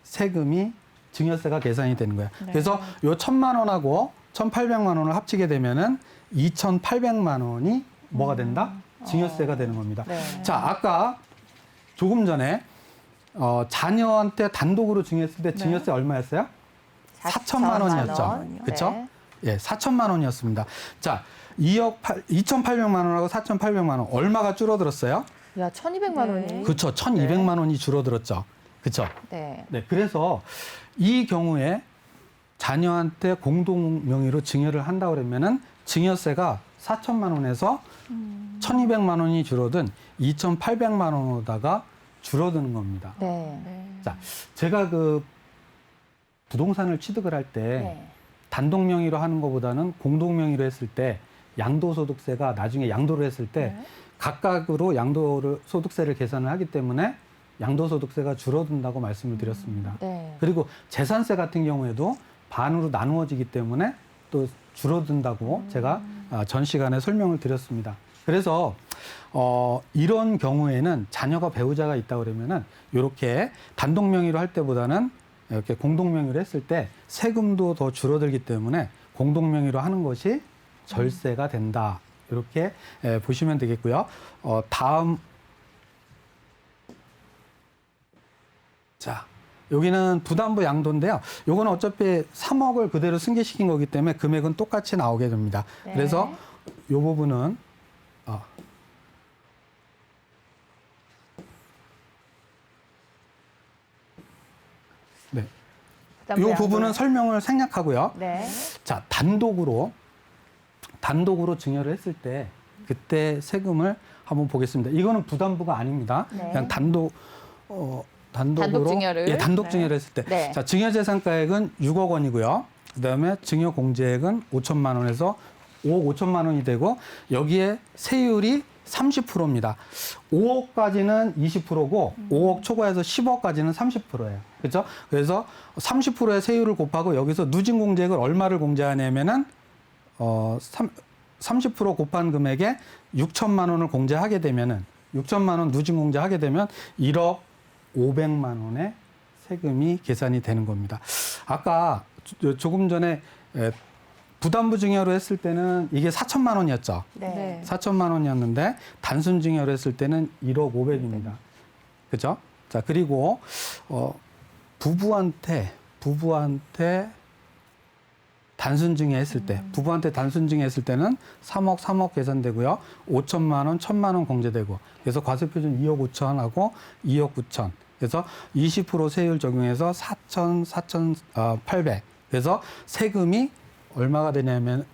Speaker 4: 세금이 증여세가 계산이 되는 거예요. 그래서 요 1,000만 원하고 1,800만 원을 합치게 되면은 2,800만 원이 뭐가 된다? 증여세가 되는 겁니다.
Speaker 1: 네.
Speaker 4: 자, 아까 조금 전에 자녀한테 단독으로 증여했을 때 증여세 얼마였어요? 4천만 원이었죠. 그렇죠?
Speaker 1: 네.
Speaker 4: 예, 4천만 원이었습니다. 자, 2,800만 원하고 4,800만 원 얼마가 줄어들었어요?
Speaker 1: 야, 1,200만 원이.
Speaker 4: 그렇죠. 1,200만 원이 줄어들었죠. 그렇죠?
Speaker 1: 네.
Speaker 4: 네, 그래서 이 경우에 자녀한테 공동 명의로 증여를 한다 그러면은 증여세가 4천만 원에서 1,200만 원이 줄어든 2,800만 원으로다가 줄어드는 겁니다.
Speaker 1: 네.
Speaker 4: 자, 제가 그 부동산을 취득을 할 때
Speaker 1: 네.
Speaker 4: 단독 명의로 하는 것보다는 공동 명의로 했을 때 양도소득세가 나중에 양도를 했을 때 각각으로 양도소득세를 계산을 하기 때문에 양도소득세가 줄어든다고 말씀을 드렸습니다.
Speaker 1: 네.
Speaker 4: 그리고 재산세 같은 경우에도 반으로 나누어지기 때문에 또 줄어든다고 제가 전 시간에 설명을 드렸습니다. 그래서 이런 경우에는 자녀가 배우자가 있다 그러면은 이렇게 단독 명의로 할 때보다는 이렇게 공동 명의로 했을 때 세금도 더 줄어들기 때문에 공동 명의로 하는 것이 절세가 된다. 이렇게 보시면 되겠고요. 다음 자, 여기는 부담부 양도인데요. 요거는 어차피 3억을 그대로 승계시킨 거기 때문에 금액은 똑같이 나오게 됩니다.
Speaker 1: 네.
Speaker 4: 그래서 요 부분은 네.
Speaker 1: 부담부
Speaker 4: 요 부분은
Speaker 1: 양도는-
Speaker 4: 설명을 생략하고요.
Speaker 1: 네.
Speaker 4: 자, 단독으로 증여를 했을 때 그때 세금을 한번 보겠습니다. 이거는 부담부가 아닙니다.
Speaker 1: 네.
Speaker 4: 그냥 단독으로
Speaker 1: 단독 증여를.
Speaker 4: 예, 단독 증여를 했을 때.
Speaker 1: 네.
Speaker 4: 자, 증여재산가액은 6억 원이고요. 그다음에 증여공제액은 5천만 원에서 5억 5천만 원이 되고 여기에 세율이 30%입니다. 5억까지는 20%고 5억 초과해서 10억까지는 30%예요. 그렇죠? 그래서 30%의 세율을 곱하고 여기서 누진공제액을 얼마를 공제하냐면은 30% 곱한 금액에 6천만 원을 공제하게 되면은 6천만 원 누진공제하게 되면 1억 500만 원의 세금이 계산이 되는 겁니다. 아까 조금 전에 부담부 증여로 했을 때는 이게 4천만 원이었죠.
Speaker 1: 네.
Speaker 4: 4천만 원이었는데 단순 증여로 했을 때는 1억 500입니다. 그죠? 자, 그리고 부부한테 단순 증여했을 때, 부부한테 단순 증여했을 때는 3억 계산되고요. 5천만 원, 1,000만 원 공제되고. 그래서 과세 표준 2억 5천하고 2억 9천. 그래서 20% 세율 적용해서 4,800. 그래서 세금이 얼마가 되냐면은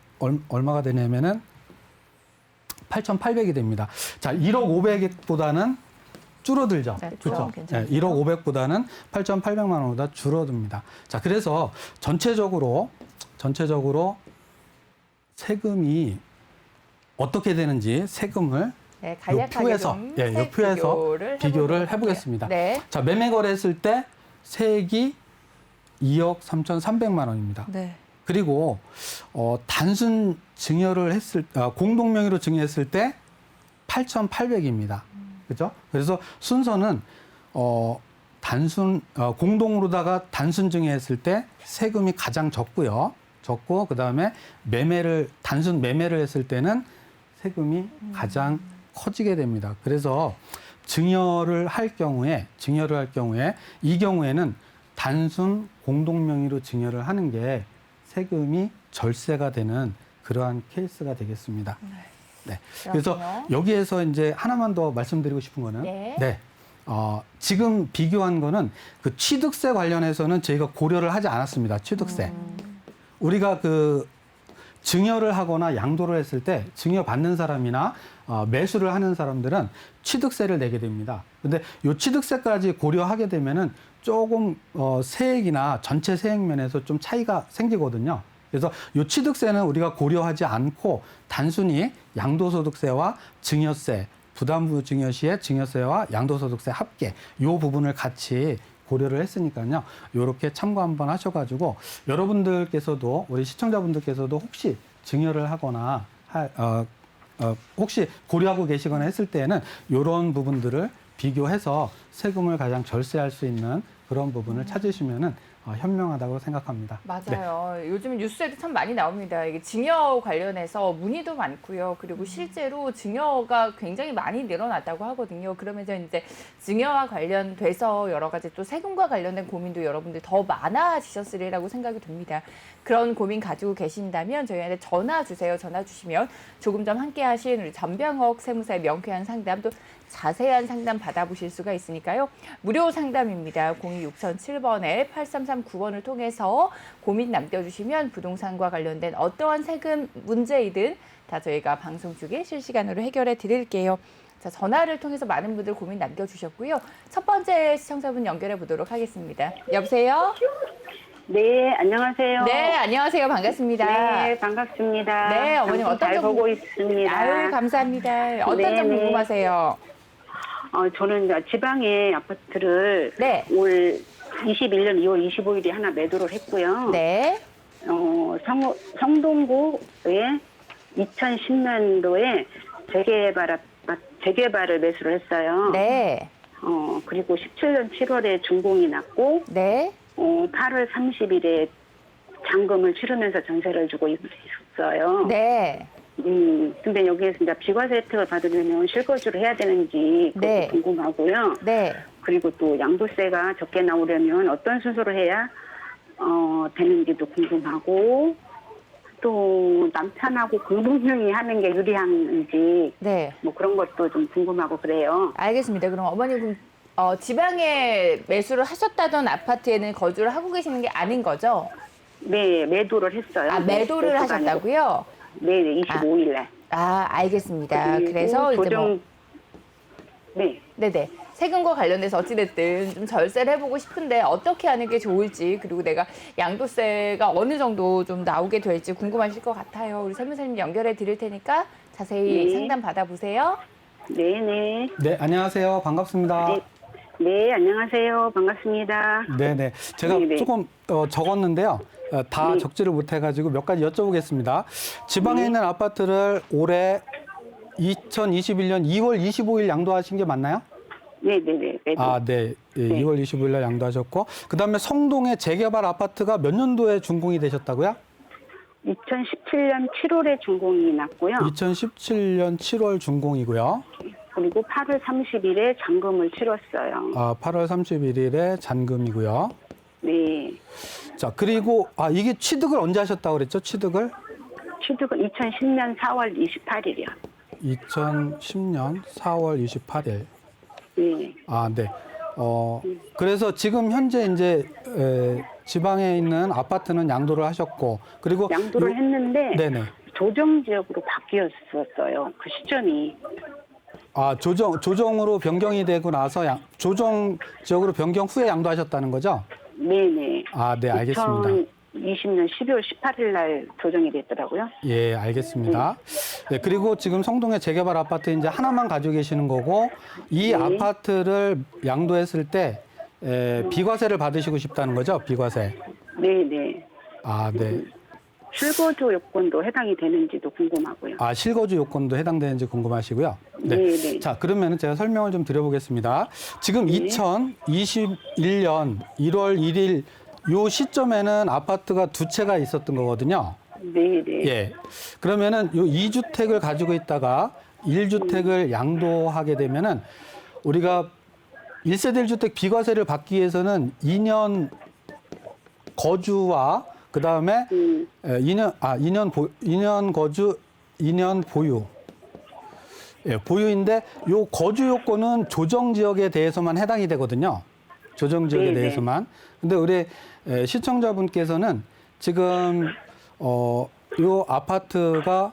Speaker 4: 8,800이 됩니다. 자, 1억 500보다는 줄어들죠.
Speaker 1: 네,
Speaker 4: 그렇죠.
Speaker 1: 괜찮죠.
Speaker 4: 1억 500보다는 8,800만 원보다 줄어듭니다. 자, 그래서 전체적으로 세금이 어떻게 되는지 세금을
Speaker 1: 네,
Speaker 4: 요
Speaker 1: 간략하게
Speaker 4: 표에서
Speaker 1: 좀
Speaker 4: 요
Speaker 1: 세-
Speaker 4: 표에서 비교를
Speaker 1: 해보도록
Speaker 4: 해보겠습니다.
Speaker 1: 할게요. 네.
Speaker 4: 자, 매매 거래했을 때 세액이 2억 3,300만 원입니다.
Speaker 2: 네.
Speaker 4: 그리고 단순 증여를 공동 명의로 증여했을 때 8,800입니다. 그렇죠? 그래서 순서는 공동으로다가 단순 증여했을 때 세금이 가장 적고요. 적고 그다음에 단순 매매를 했을 때는 세금이 가장 커지게 됩니다. 그래서 증여를 할 경우에 이 경우에는 단순 공동명의로 증여를 하는 게 세금이 절세가 되는 그러한 케이스가 되겠습니다. 네. 그래서
Speaker 1: 그렇군요.
Speaker 4: 여기에서 이제 하나만 더 말씀드리고 싶은 거는
Speaker 1: 네.
Speaker 4: 지금 비교한 거는 그 취득세 관련해서는 저희가 고려를 하지 않았습니다. 취득세. 우리가 그 증여를 하거나 양도를 했을 때 증여 받는 사람이나 매수를 하는 사람들은 취득세를 내게 됩니다. 근데 이 취득세까지 고려하게 되면은 조금 세액이나 전체 세액 면에서 좀 차이가 생기거든요. 그래서 이 취득세는 우리가 고려하지 않고 단순히 양도소득세와 증여세, 부담부 증여 시의 증여세와 양도소득세 합계 이 부분을 같이 고려를 했으니까요. 이렇게 참고 한번 하셔가지고 여러분들께서도 우리 시청자분들께서도 혹시 증여를 하거나 혹시 고려하고 계시거나 했을 때에는 이런 부분들을 비교해서 세금을 가장 절세할 수 있는 그런 부분을 찾으시면은 현명하다고 생각합니다.
Speaker 1: 맞아요. 요즘 뉴스에도 참 많이 나옵니다. 이게 증여 관련해서 문의도 많고요. 그리고 실제로 증여가 굉장히 많이 늘어났다고 하거든요. 그러면서 이제 증여와 관련돼서 여러 가지 또 세금과 관련된 고민도 여러분들 더 많아지셨으리라고 생각이 듭니다. 그런 고민 가지고 계신다면 저희한테 전화 주세요. 전화 주시면 조금 전 함께 하신 우리 전병옥 세무사의 명쾌한 상담 또 자세한 상담 받아보실 수가 있으니까요. 무료 상담입니다. 026007번에 8339번을 통해서 고민 남겨주시면 부동산과 관련된 어떠한 세금 문제이든 다 저희가 방송 중에 실시간으로 해결해 드릴게요. 자, 전화를 통해서 많은 분들 고민 남겨주셨고요. 첫 번째 시청자분 연결해 보도록 하겠습니다. 여보세요?
Speaker 5: 네, 안녕하세요.
Speaker 1: 네, 안녕하세요. 반갑습니다.
Speaker 5: 네, 반갑습니다.
Speaker 1: 네, 어머님
Speaker 5: 방송
Speaker 1: 어떤
Speaker 5: 잘
Speaker 1: 점
Speaker 5: 보고 있습니다.
Speaker 1: 아유, 감사합니다. 어떤
Speaker 5: 네,
Speaker 1: 점
Speaker 5: 네.
Speaker 1: 궁금하세요?
Speaker 5: 저는 이제 지방의 아파트를
Speaker 1: 네.
Speaker 5: 올 21년 2월 25일에 하나 매도를 했고요.
Speaker 1: 네.
Speaker 5: 성동구에 2010년도에 재개발을 매수를 했어요.
Speaker 1: 네.
Speaker 5: 그리고 17년 7월에 준공이 났고,
Speaker 1: 네.
Speaker 5: 8월 30일에 잔금을 치르면서 전세를 주고 있어요.
Speaker 1: 네.
Speaker 5: 근데 여기에서 이제 비과세 혜택을 받으려면 실거주를 해야 되는지 그것도
Speaker 1: 네.
Speaker 5: 궁금하고요.
Speaker 1: 네.
Speaker 5: 그리고 또 양도세가 적게 나오려면 어떤 순서로 해야 되는지도 궁금하고, 또 남편하고 공동명의 하는 게 유리한지
Speaker 1: 네.
Speaker 5: 뭐 그런 것도 좀 궁금하고 그래요.
Speaker 1: 알겠습니다. 그럼 어머님 지방에 매수를 하셨다던 아파트에는 거주를 하고 계시는 게 아닌 거죠?
Speaker 5: 네, 매도를 했어요.
Speaker 1: 아, 매도를
Speaker 5: 매수가 아니고.
Speaker 1: 하셨다고요?
Speaker 5: 네, 25일 날.
Speaker 1: 아, 알겠습니다.
Speaker 5: 그리고
Speaker 1: 그래서 이제 뭐
Speaker 5: 네.
Speaker 1: 네네. 세금과 관련돼서 어찌됐든 좀 절세를 해보고 싶은데 어떻게 하는 게 좋을지 그리고 내가 양도세가 어느 정도 좀 나오게 될지 궁금하실 것 같아요. 우리 세무사님 연결해 드릴 테니까 자세히
Speaker 5: 네.
Speaker 1: 상담 받아보세요.
Speaker 5: 네네.
Speaker 4: 네, 안녕하세요. 반갑습니다.
Speaker 5: 네. 네, 안녕하세요. 반갑습니다.
Speaker 4: 네네. 제가
Speaker 5: 네네.
Speaker 4: 조금 적었는데요. 다
Speaker 5: 네.
Speaker 4: 적지를 못해가지고 몇 가지 여쭤보겠습니다. 지방에
Speaker 5: 네.
Speaker 4: 있는 아파트를 올해 2021년 2월 25일 양도하신 게 맞나요?
Speaker 5: 네네네.
Speaker 4: 아, 네. 예,
Speaker 5: 네.
Speaker 4: 2월 25일 날 양도하셨고, 그 다음에 성동의 재개발 아파트가 몇 년도에 준공이 되셨다고요?
Speaker 5: 2017년 7월에 준공이 났고요.
Speaker 4: 2017년 7월 준공이고요.
Speaker 5: 그리고 8월 30일에 잔금을 치렀어요.
Speaker 4: 8월 31일에 잔금이고요.
Speaker 5: 네.
Speaker 4: 자, 그리고 이게 취득을 언제 하셨다고 그랬죠? 취득은
Speaker 5: 2010년 4월 28일이요.
Speaker 4: 2010년 4월 28일.
Speaker 5: 네.
Speaker 4: 네. 그래서 지금 현재 이제 지방에 있는 아파트는 양도를 하셨고, 그리고
Speaker 5: 양도를 했는데
Speaker 4: 네네.
Speaker 5: 조정 지역으로 바뀌었었어요. 그 시점이.
Speaker 4: 조정으로 변경이 되고 나서 조정 지역으로 변경 후에 양도하셨다는 거죠?
Speaker 5: 네네.
Speaker 4: 네, 알겠습니다.
Speaker 5: 2020년 12월 18일 날 조정이 됐더라고요.
Speaker 4: 예, 알겠습니다. 네, 그리고 지금 성동의 재개발 아파트 이제 하나만 가지고 계시는 거고, 이
Speaker 5: 네.
Speaker 4: 아파트를 양도했을 때 비과세를 받으시고 싶다는 거죠? 비과세.
Speaker 5: 네네.
Speaker 4: 네.
Speaker 5: 실거주 요건도 해당이 되는지도 궁금하고요.
Speaker 4: 실거주 요건도 해당되는지 궁금하시고요. 네.
Speaker 5: 네네.
Speaker 4: 자, 그러면 제가 설명을 좀 드려보겠습니다. 지금
Speaker 5: 네.
Speaker 4: 2021년 1월 1일 요 시점에는 아파트가 두 채가 있었던 거거든요.
Speaker 5: 네네.
Speaker 4: 예. 그러면은 요 2주택을 가지고 있다가 1주택을 양도하게 되면은 우리가 1세대 1주택 비과세를 받기 위해서는 2년 거주와 그다음에 2년 거주, 2년 보유. 예, 보유인데 요 거주 요건은 조정 지역에 대해서만 해당이 되거든요. 조정 지역에
Speaker 5: 네네.
Speaker 4: 대해서만. 근데 우리 시청자분께서는 지금 요 아파트가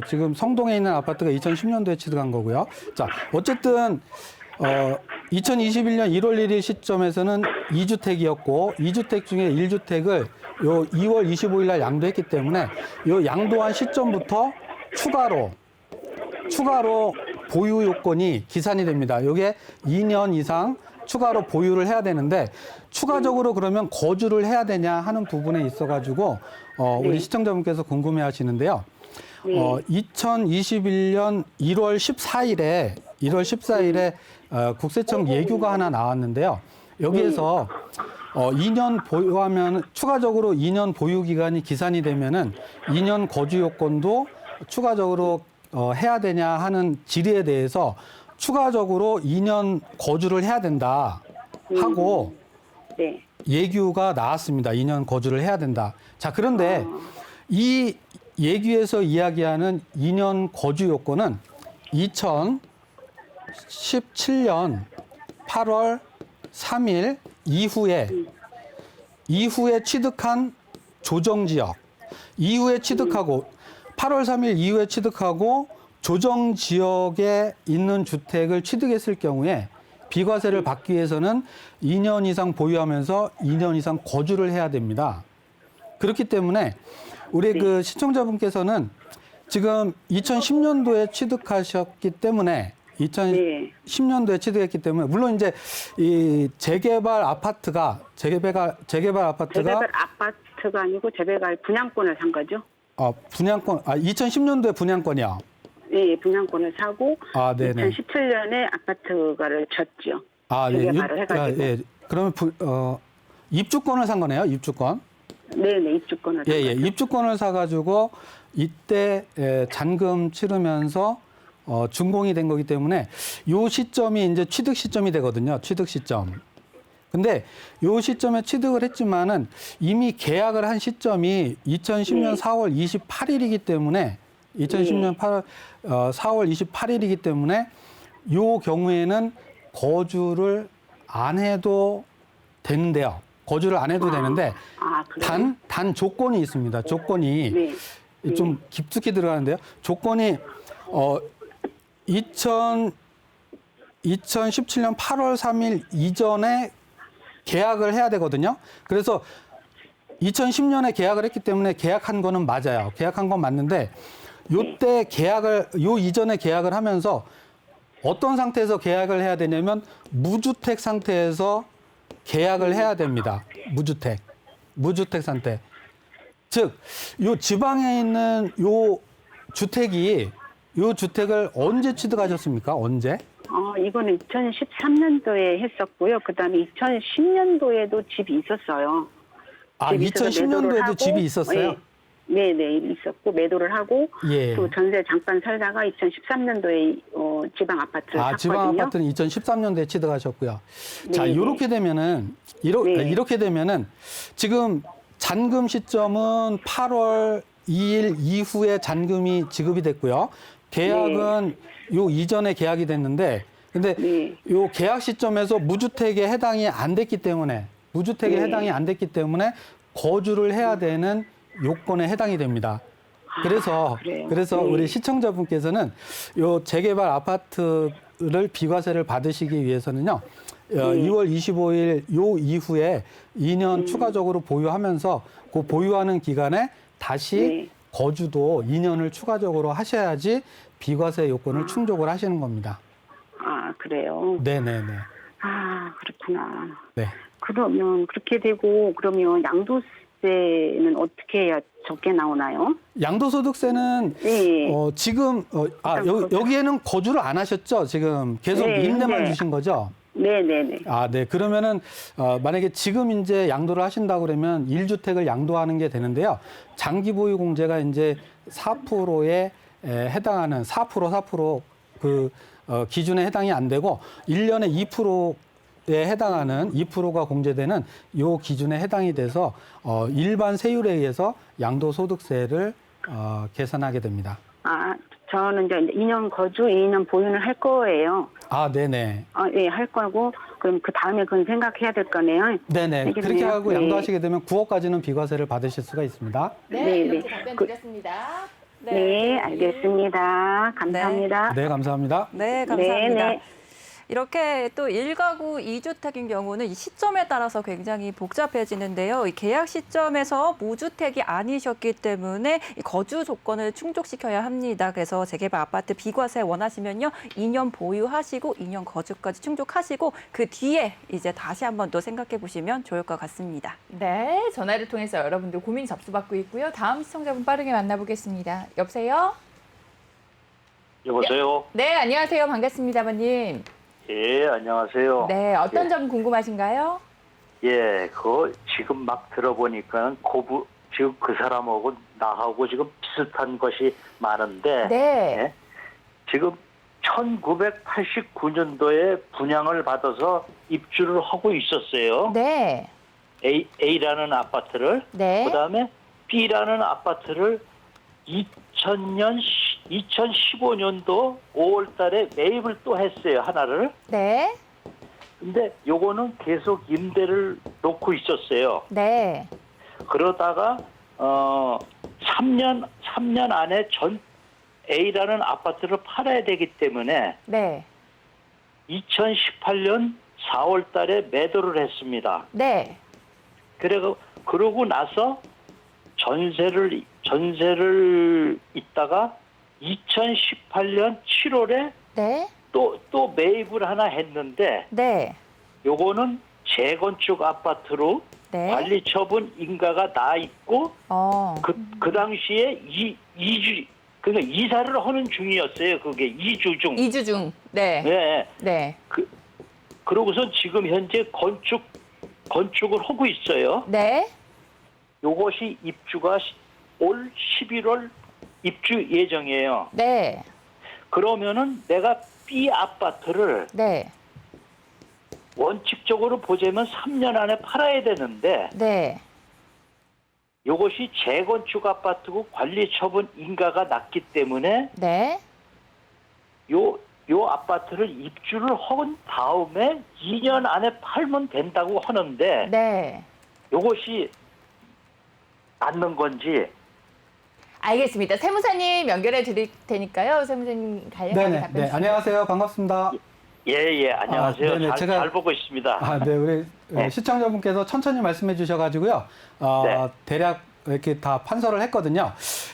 Speaker 4: 지금 성동에 있는 아파트가 2010년도에 취득한 거고요. 자, 어쨌든 2021년 1월 1일 시점에서는 2주택이었고 2주택 중에 1주택을 요 2월 25일 날 양도했기 때문에 요 양도한 시점부터 추가로 보유 요건이 기산이 됩니다. 이게 2년 이상 추가로 보유를 해야 되는데 추가적으로 그러면 거주를 해야 되냐 하는 부분에 있어가지고 우리
Speaker 5: 네.
Speaker 4: 시청자분께서 궁금해 하시는데요.
Speaker 5: 네.
Speaker 4: 2021년 1월 14일에 국세청 예규가 하나 나왔는데요. 여기에서 2년 보유하면 추가적으로 2년 보유 기간이 기산이 되면은 2년 거주 요건도 추가적으로 해야 되냐 하는 질의에 대해서 추가적으로 2년 거주를 해야 된다 하고
Speaker 5: 네.
Speaker 4: 예규가 나왔습니다. 2년 거주를 해야 된다. 자, 그런데 이 예규에서 이야기하는 2년 거주 요건은 2017년 8월 3일 이후에 취득한 조정지역, 이후에 취득하고 8월 3일 이후에 취득하고 조정지역에 있는 주택을 취득했을 경우에 비과세를 받기 위해서는 2년 이상 보유하면서 2년 이상 거주를 해야 됩니다. 그렇기 때문에 우리 그 시청자분께서는 지금 2010년도에 취득하셨기 때문에 2010년도에 취득했기 때문에 물론 이제 이 재개발 아파트가
Speaker 5: 재개발 아파트가 아니고 재개발 분양권을 산 거죠.
Speaker 4: 분양권 2010년도에 분양권이요.
Speaker 5: 네, 분양권을 사고
Speaker 4: 네네.
Speaker 5: 2017년에 아파트가를 졌죠. 재개발을 해가지고.
Speaker 4: 예. 그러면 입주권을 산 거네요. 입주권.
Speaker 5: 네네, 입주권을.
Speaker 4: 예. 입주권을 사가지고 이때 잔금 치르면서 준공이 된 거기 때문에 요 시점이 이제 취득 시점이 되거든요. 취득 시점. 근데 요 시점에 취득을 했지만은 이미 계약을 한 시점이 2010년 4월 28일이기 때문에 2010년 4월 28일이기 때문에 요 경우에는 거주를 안 해도 되는데요. 거주를 안 해도 되는데 단 조건이 있습니다. 조건이 좀 깊숙이 들어가는데요. 조건이 2017년 8월 3일 이전에 계약을 해야 되거든요. 그래서 2010년에 계약을 했기 때문에 계약한 거는 맞아요. 계약한 건 맞는데 요때 요 이전에 계약을 하면서 어떤 상태에서 계약을 해야 되냐면 무주택 상태에서 계약을 해야 됩니다. 무주택 상태. 즉, 요 지방에 있는 요 주택을 언제 취득하셨습니까? 언제?
Speaker 5: 이거는 2013년도에 했었고요. 그 다음에 2010년도에도 집이 있었어요.
Speaker 4: 2010년도에도 집이 있었어요?
Speaker 5: 네네, 있었고, 매도를 하고,
Speaker 4: 예.
Speaker 5: 또 전세 잠깐 살다가 2013년도에 지방 아파트를 샀거든요.
Speaker 4: 지방 아파트는 2013년도에 취득하셨고요. 자,
Speaker 5: 네.
Speaker 4: 이렇게 되면은, 이렇게 되면은, 지금 잔금 시점은 8월 2일 이후에 잔금이 지급이 됐고요. 계약은 요 이전에 계약이 됐는데, 근데 요 계약 시점에서 무주택에 해당이 안 됐기 때문에, 해당이 안 됐기 때문에 거주를 해야 되는 요건에 해당이 됩니다. 그래서 우리 시청자분께서는 요 재개발 아파트를 비과세를 받으시기 위해서는요. 2월 25일 요 이후에 2년 추가적으로 보유하면서 그 보유하는 기간에 다시 거주도 2년을 추가적으로 하셔야지 비과세 요건을 충족을 하시는 겁니다.
Speaker 5: 그래요?
Speaker 4: 네네네.
Speaker 5: 그렇구나.
Speaker 4: 네.
Speaker 5: 그러면 그렇게 되고 그러면 양도세는 어떻게 해야 적게 나오나요?
Speaker 4: 양도소득세는 지금 여기에는 거주를 안 하셨죠? 지금 계속 임대만 주신 거죠?
Speaker 5: 네네네.
Speaker 4: 네. 그러면은 만약에 지금 이제 양도를 하신다고 그러면 1주택을 양도하는 게 되는데요. 장기 보유 공제가 이제 4%에 해당하는 4% 기준에 해당이 안 되고 1년에 2%에 해당하는 2%가 공제되는 요 기준에 해당이 돼서 일반 세율에 의해서 양도소득세를 계산하게 됩니다.
Speaker 5: 아, 저는 이제 2년 거주, 2년 보유는 할 거예요.
Speaker 4: 아, 네네.
Speaker 5: 예, 할 거고, 그럼 그 다음에 그건 생각해야 될 거네요.
Speaker 4: 네네.
Speaker 5: 알겠네요.
Speaker 4: 그렇게 하고
Speaker 5: 네.
Speaker 4: 양도하시게 되면 9억까지는 비과세를 받으실 수가 있습니다.
Speaker 1: 네,
Speaker 5: 네,
Speaker 1: 이렇게
Speaker 5: 네.
Speaker 1: 답변
Speaker 5: 그-
Speaker 1: 드렸습니다.
Speaker 5: 네, 알겠습니다. 감사합니다.
Speaker 4: 네, 감사합니다.
Speaker 2: 네, 감사합니다.
Speaker 5: 네.
Speaker 2: 이렇게 또 1가구 2주택인 경우는 이 시점에 따라서 굉장히 복잡해지는데요. 이 계약 시점에서 무주택이 아니셨기 때문에 이 거주 조건을 충족시켜야 합니다. 그래서 재개발 아파트 비과세 원하시면요. 2년 보유하시고 2년 거주까지 충족하시고 그 뒤에 이제 다시 한번 또 생각해 보시면 좋을 것 같습니다.
Speaker 1: 네, 전화를 통해서 여러분들 고민 접수받고 있고요. 다음 시청자분 빠르게 만나보겠습니다. 여보세요?
Speaker 6: 여보세요?
Speaker 1: 네, 안녕하세요. 반갑습니다, 아버님.
Speaker 6: 예, 안녕하세요.
Speaker 1: 네, 어떤
Speaker 6: 예.
Speaker 1: 점 궁금하신가요?
Speaker 6: 예, 지금 막 들어보니까 지금 그 사람하고 나하고 지금 비슷한 것이 많은데,
Speaker 1: 네.
Speaker 6: 예? 지금 1989년도에 분양을 받아서 입주를 하고 있었어요.
Speaker 1: 네.
Speaker 6: A라는 아파트를.
Speaker 1: 네.
Speaker 6: 그다음에 B라는 아파트를 2015년도 5월 달에 매입을 또 했어요, 하나를.
Speaker 1: 네.
Speaker 6: 근데 요거는 계속 임대를 놓고 있었어요.
Speaker 1: 네.
Speaker 6: 그러다가 3년 안에 전 A라는 아파트를 팔아야 되기 때문에
Speaker 1: 네.
Speaker 6: 2018년 4월 달에 매도를 했습니다.
Speaker 1: 네.
Speaker 6: 그러고 나서 전세를 있다가 2018년 7월에
Speaker 1: 네.
Speaker 6: 또 매입을 하나 했는데,
Speaker 1: 네.
Speaker 6: 요거는 재건축 아파트로
Speaker 1: 네.
Speaker 6: 관리 처분 인가가 나 있고, 그 당시에 그러니까 이사를 하는 중이었어요. 그게 2주 중.
Speaker 1: 2주 중. 네.
Speaker 6: 네.
Speaker 1: 네.
Speaker 6: 그러고선 지금 현재 건축을 하고 있어요.
Speaker 1: 네.
Speaker 6: 요것이 입주가 올 11월 입주 예정이에요.
Speaker 1: 네.
Speaker 6: 그러면은 내가 B 아파트를
Speaker 1: 네.
Speaker 6: 원칙적으로 보자면 3년 안에 팔아야 되는데,
Speaker 1: 네.
Speaker 6: 요것이 재건축 아파트고 관리 처분 인가가 났기 때문에
Speaker 1: 네.
Speaker 6: 요 아파트를 입주를 한 다음에 2년 안에 팔면 된다고 하는데,
Speaker 1: 네.
Speaker 6: 요것이 맞는 건지.
Speaker 1: 알겠습니다. 세무사님 연결해 드릴 테니까요. 세무사님 간략하게
Speaker 4: 네네.
Speaker 1: 답변
Speaker 4: 네,
Speaker 1: 주시죠.
Speaker 4: 안녕하세요. 반갑습니다.
Speaker 6: 예, 안녕하세요.
Speaker 4: 네네,
Speaker 6: 잘 보고 있습니다.
Speaker 4: 네, 우리
Speaker 6: 네.
Speaker 4: 시청자분께서 천천히 말씀해 주셔가지고요.
Speaker 6: 네.
Speaker 4: 대략 이렇게 다 판서를 했거든요.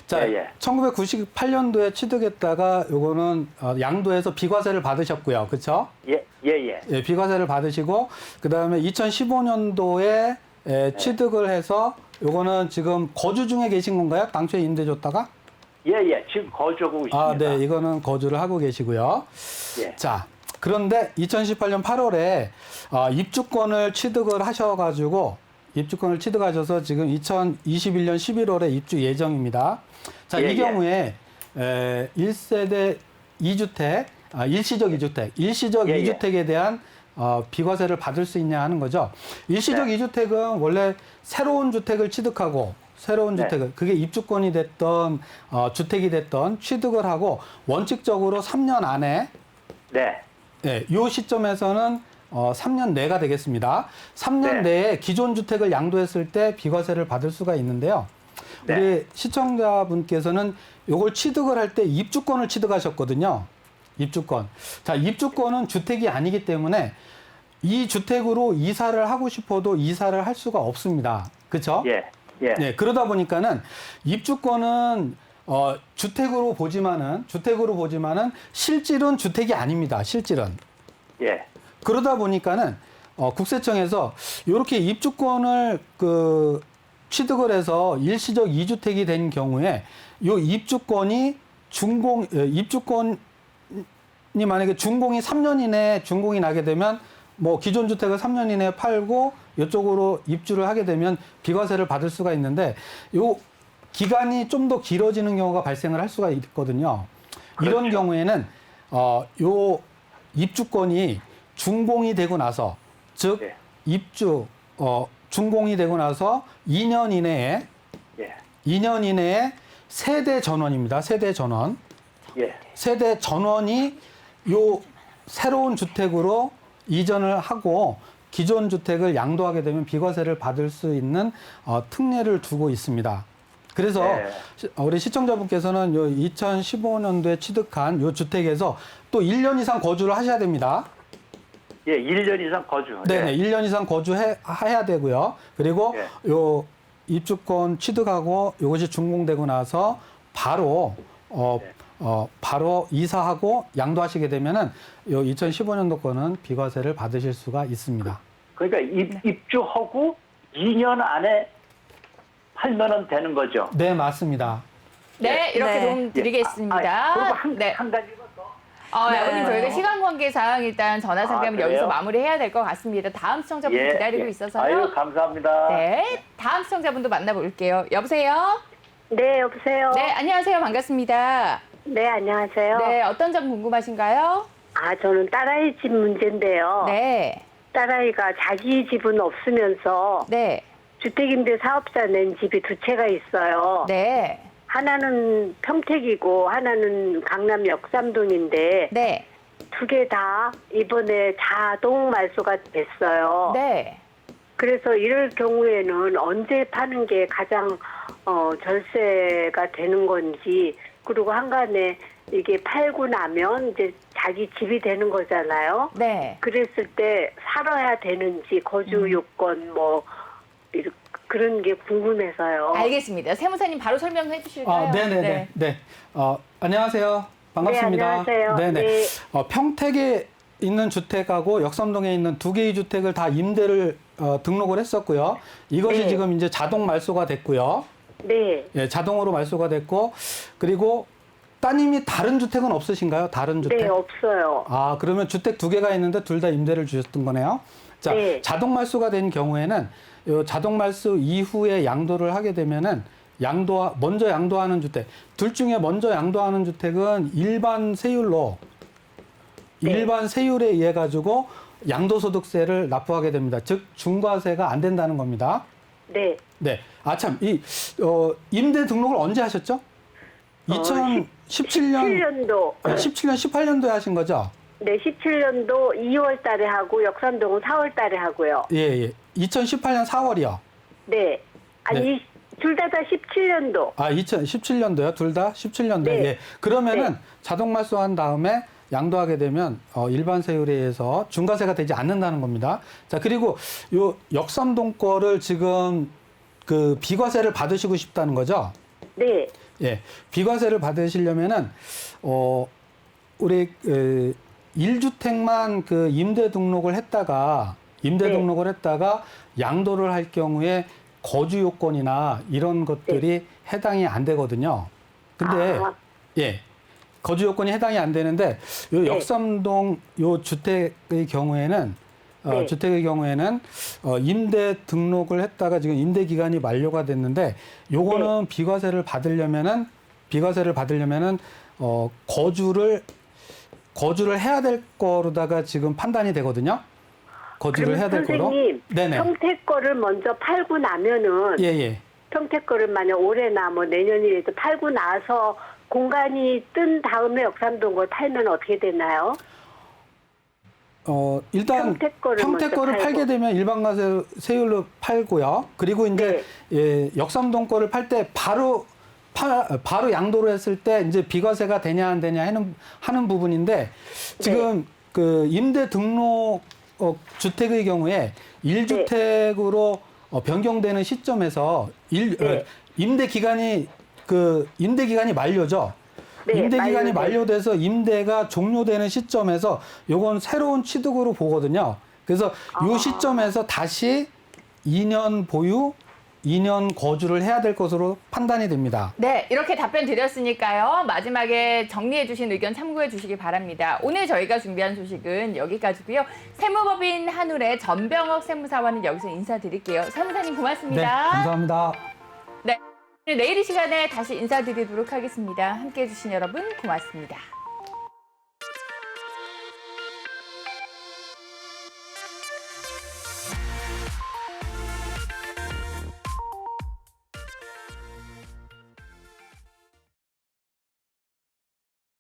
Speaker 4: 자,
Speaker 6: 예.
Speaker 4: 1998년도에 취득했다가 요거는 양도해서 비과세를 받으셨고요. 그렇죠?
Speaker 6: 예.
Speaker 4: 예, 비과세를 받으시고 그다음에 2015년도에 취득을 해서 요거는 지금 거주 중에 계신 건가요? 당초에 임대 줬다가?
Speaker 6: 예. 지금 거주하고 있습니다.
Speaker 4: 아, 네. 이거는 거주를 하고 계시고요.
Speaker 6: 예.
Speaker 4: 자, 그런데 2018년 8월에 입주권을 취득을 하셔가지고 입주권을 취득하셔서 지금 2021년 11월에 입주 예정입니다. 자, 이 경우에 1세대 2주택, 일시적 2주택, 일시적 2주택에 대한 비과세를 받을 수 있냐 하는 거죠. 일시적 2주택은 원래 새로운 주택을 취득하고 새로운 주택을 그게 입주권이 됐던 주택이 됐던 취득을 하고 원칙적으로 3년 안에 요 시점에서는 3년 내가 되겠습니다. 3년 내에 기존 주택을 양도했을 때 비과세를 받을 수가 있는데요. 우리 시청자분께서는 요걸 취득을 할 때 입주권을 취득하셨거든요. 입주권. 자, 입주권은 주택이 아니기 때문에 이 주택으로 이사를 하고 싶어도 이사를 할 수가 없습니다. 그렇죠? 네, 그러다 보니까는 입주권은 주택으로 보지만은 실질은 주택이 아닙니다. 실질은. 그러다 보니까는 국세청에서 이렇게 입주권을 취득을 해서 일시적 2주택이 된 경우에 요 입주권이 입주권이 만약에 준공이 3년 이내에 준공이 나게 되면 뭐 기존 주택을 3년 이내에 팔고 이쪽으로 입주를 하게 되면 비과세를 받을 수가 있는데 요 기간이 좀 더 길어지는 경우가 발생을 할 수가 있거든요. 이런 경우에는 요 입주권이 준공이 되고 나서, 즉
Speaker 6: 예.
Speaker 4: 준공이 되고 나서 2년 이내에
Speaker 6: 예.
Speaker 4: 2년 이내에 세대 전원입니다. 세대 전원.
Speaker 6: 예.
Speaker 4: 세대 전원이 요 새로운 주택으로 이전을 하고 기존 주택을 양도하게 되면 비과세를 받을 수 있는 특례를 두고 있습니다. 그래서
Speaker 6: 네.
Speaker 4: 우리 시청자분께서는 요 2015년도에 취득한 요 주택에서 또 1년 이상 거주를 하셔야 됩니다.
Speaker 6: 예, 1년 이상 거주.
Speaker 4: 네네,
Speaker 6: 예.
Speaker 4: 1년 이상 거주해야 되고요. 그리고
Speaker 6: 예.
Speaker 4: 요 입주권 취득하고 요것이 준공되고 나서 바로 바로 이사하고 양도하시게 되면은 요 2015년도 거는 비과세를 받으실 수가 있습니다.
Speaker 6: 그러니까 입주하고 2년 안에 팔면은 되는 거죠.
Speaker 4: 네, 맞습니다.
Speaker 1: 네, 이렇게
Speaker 2: 네.
Speaker 1: 도움 드리겠습니다.
Speaker 6: 그리고 한
Speaker 1: 네.
Speaker 6: 가지가 더.
Speaker 1: 네.
Speaker 2: 네.
Speaker 1: 어머님 저희가 시간 관계상 일단 전화 상담을
Speaker 6: 그래요?
Speaker 1: 여기서 마무리해야 될 것 같습니다. 다음 시청자분 기다리고 있어서요.
Speaker 6: 아유, 감사합니다.
Speaker 1: 네, 다음 시청자분도 만나볼게요. 여보세요?
Speaker 5: 네, 여보세요.
Speaker 1: 네, 안녕하세요. 반갑습니다.
Speaker 5: 네, 안녕하세요.
Speaker 1: 네, 어떤 점 궁금하신가요?
Speaker 5: 저는 딸아이 집 문제인데요.
Speaker 1: 네,
Speaker 5: 딸아이가 자기 집은 없으면서
Speaker 1: 네,
Speaker 5: 주택임대 사업자 낸 집이 두 채가 있어요.
Speaker 1: 네,
Speaker 5: 하나는 평택이고 하나는 강남 역삼동인데
Speaker 1: 네,
Speaker 5: 두 개 다 이번에 자동 말소가 됐어요.
Speaker 1: 네.
Speaker 5: 그래서 이럴 경우에는 언제 파는 게 가장 절세가 되는 건지, 그리고 한간에 이게 팔고 나면 이제 자기 집이 되는 거잖아요.
Speaker 1: 네.
Speaker 5: 그랬을 때 살아야 되는지 거주 요건 뭐 그런 게 궁금해서요.
Speaker 1: 알겠습니다. 세무사님 바로 설명해 주실까요?
Speaker 4: 네네네. 네. 안녕하세요. 반갑습니다.
Speaker 5: 네, 안녕하세요.
Speaker 4: 네네.
Speaker 5: 네.
Speaker 4: 평택에 있는 주택하고 역삼동에 있는 두 개의 주택을 다 임대를 등록을 했었고요. 이것이
Speaker 5: 네.
Speaker 4: 지금 이제 자동 말소가 됐고요.
Speaker 5: 네.
Speaker 4: 예, 자동으로 말소가 됐고, 그리고 따님이 다른 주택은 없으신가요? 다른 주택?
Speaker 5: 네, 없어요.
Speaker 4: 그러면 주택 두 개가 있는데 둘 다 임대를 주셨던 거네요. 자,
Speaker 5: 네.
Speaker 4: 자동 말소가 된 경우에는 요 자동 말소 이후에 양도를 하게 되면은 먼저 양도하는 주택, 둘 중에 먼저 양도하는 주택은 일반 세율로
Speaker 5: 네.
Speaker 4: 일반 세율에 의해 가지고 양도소득세를 납부하게 됩니다. 즉 중과세가 안 된다는 겁니다.
Speaker 5: 네.
Speaker 4: 네. 임대 등록을 언제 하셨죠? 2017년,
Speaker 5: 17년도.
Speaker 4: 17년, 18년도에 하신 거죠?
Speaker 5: 네, 17년도 2월 달에 하고 역삼동은 4월 달에 하고요.
Speaker 4: 예, 예. 2018년 4월이요.
Speaker 5: 네. 아니, 둘 다 17년도.
Speaker 4: 2017년도요? 둘 다 17년도에.
Speaker 5: 네.
Speaker 4: 예. 그러면은
Speaker 5: 네.
Speaker 4: 자동 말소한 다음에 양도하게 되면 일반 세율에 의해서 중과세가 되지 않는다는 겁니다. 자, 그리고 요 역삼동 거를 지금 그 비과세를 받으시고 싶다는 거죠?
Speaker 5: 네.
Speaker 4: 예. 비과세를 받으시려면은 우리 1주택만 그 임대 등록을 했다가 양도를 할 경우에 거주 요건이나 이런 것들이 해당이 안 되거든요. 근데 예. 거주 요건이 해당이 안 되는데 요 역삼동 요 주택의 경우에는 임대 등록을 했다가 지금 임대 기간이 만료가 됐는데 요거는 비과세를 받으려면은 거주를 해야 될 거로다가 지금 판단이 되거든요. 거주를 해야 될 거로.
Speaker 5: 선생님,
Speaker 4: 네네.
Speaker 5: 평택 거를 먼저 팔고 나면은
Speaker 4: 예.
Speaker 5: 평택 거를 만약 올해나 뭐 내년이라도 팔고 나서 공간이 뜬 다음에 역삼동 걸 팔면 어떻게 되나요?
Speaker 4: 일단
Speaker 5: 평택 거를 먼저
Speaker 4: 팔게
Speaker 5: 팔고.
Speaker 4: 되면 일반과세 세율로 팔고요. 그리고 이제 역삼동 거를 팔 때 바로 양도를 했을 때 이제 비과세가 되냐 안 되냐 하는 부분인데 지금 그 임대 등록 주택의 경우에 1주택으로 변경되는 시점에서 임대 기간이 만료죠.
Speaker 5: 네,
Speaker 4: 임대 기간이
Speaker 5: 만료돼.
Speaker 4: 만료돼서 임대가 종료되는 시점에서 요건 새로운 취득으로 보거든요. 그래서 요 시점에서 다시 2년 보유, 2년 거주를 해야 될 것으로 판단이 됩니다.
Speaker 1: 네, 이렇게 답변 드렸으니까요. 마지막에 정리해 주신 의견 참고해 주시기 바랍니다. 오늘 저희가 준비한 소식은 여기까지고요. 세무법인 한울의 전병옥 세무사와는 여기서 인사드릴게요. 세무사님 고맙습니다.
Speaker 4: 네, 감사합니다.
Speaker 1: 네, 내일 이 시간에 다시 인사드리도록 하겠습니다. 함께해 주신 여러분 고맙습니다.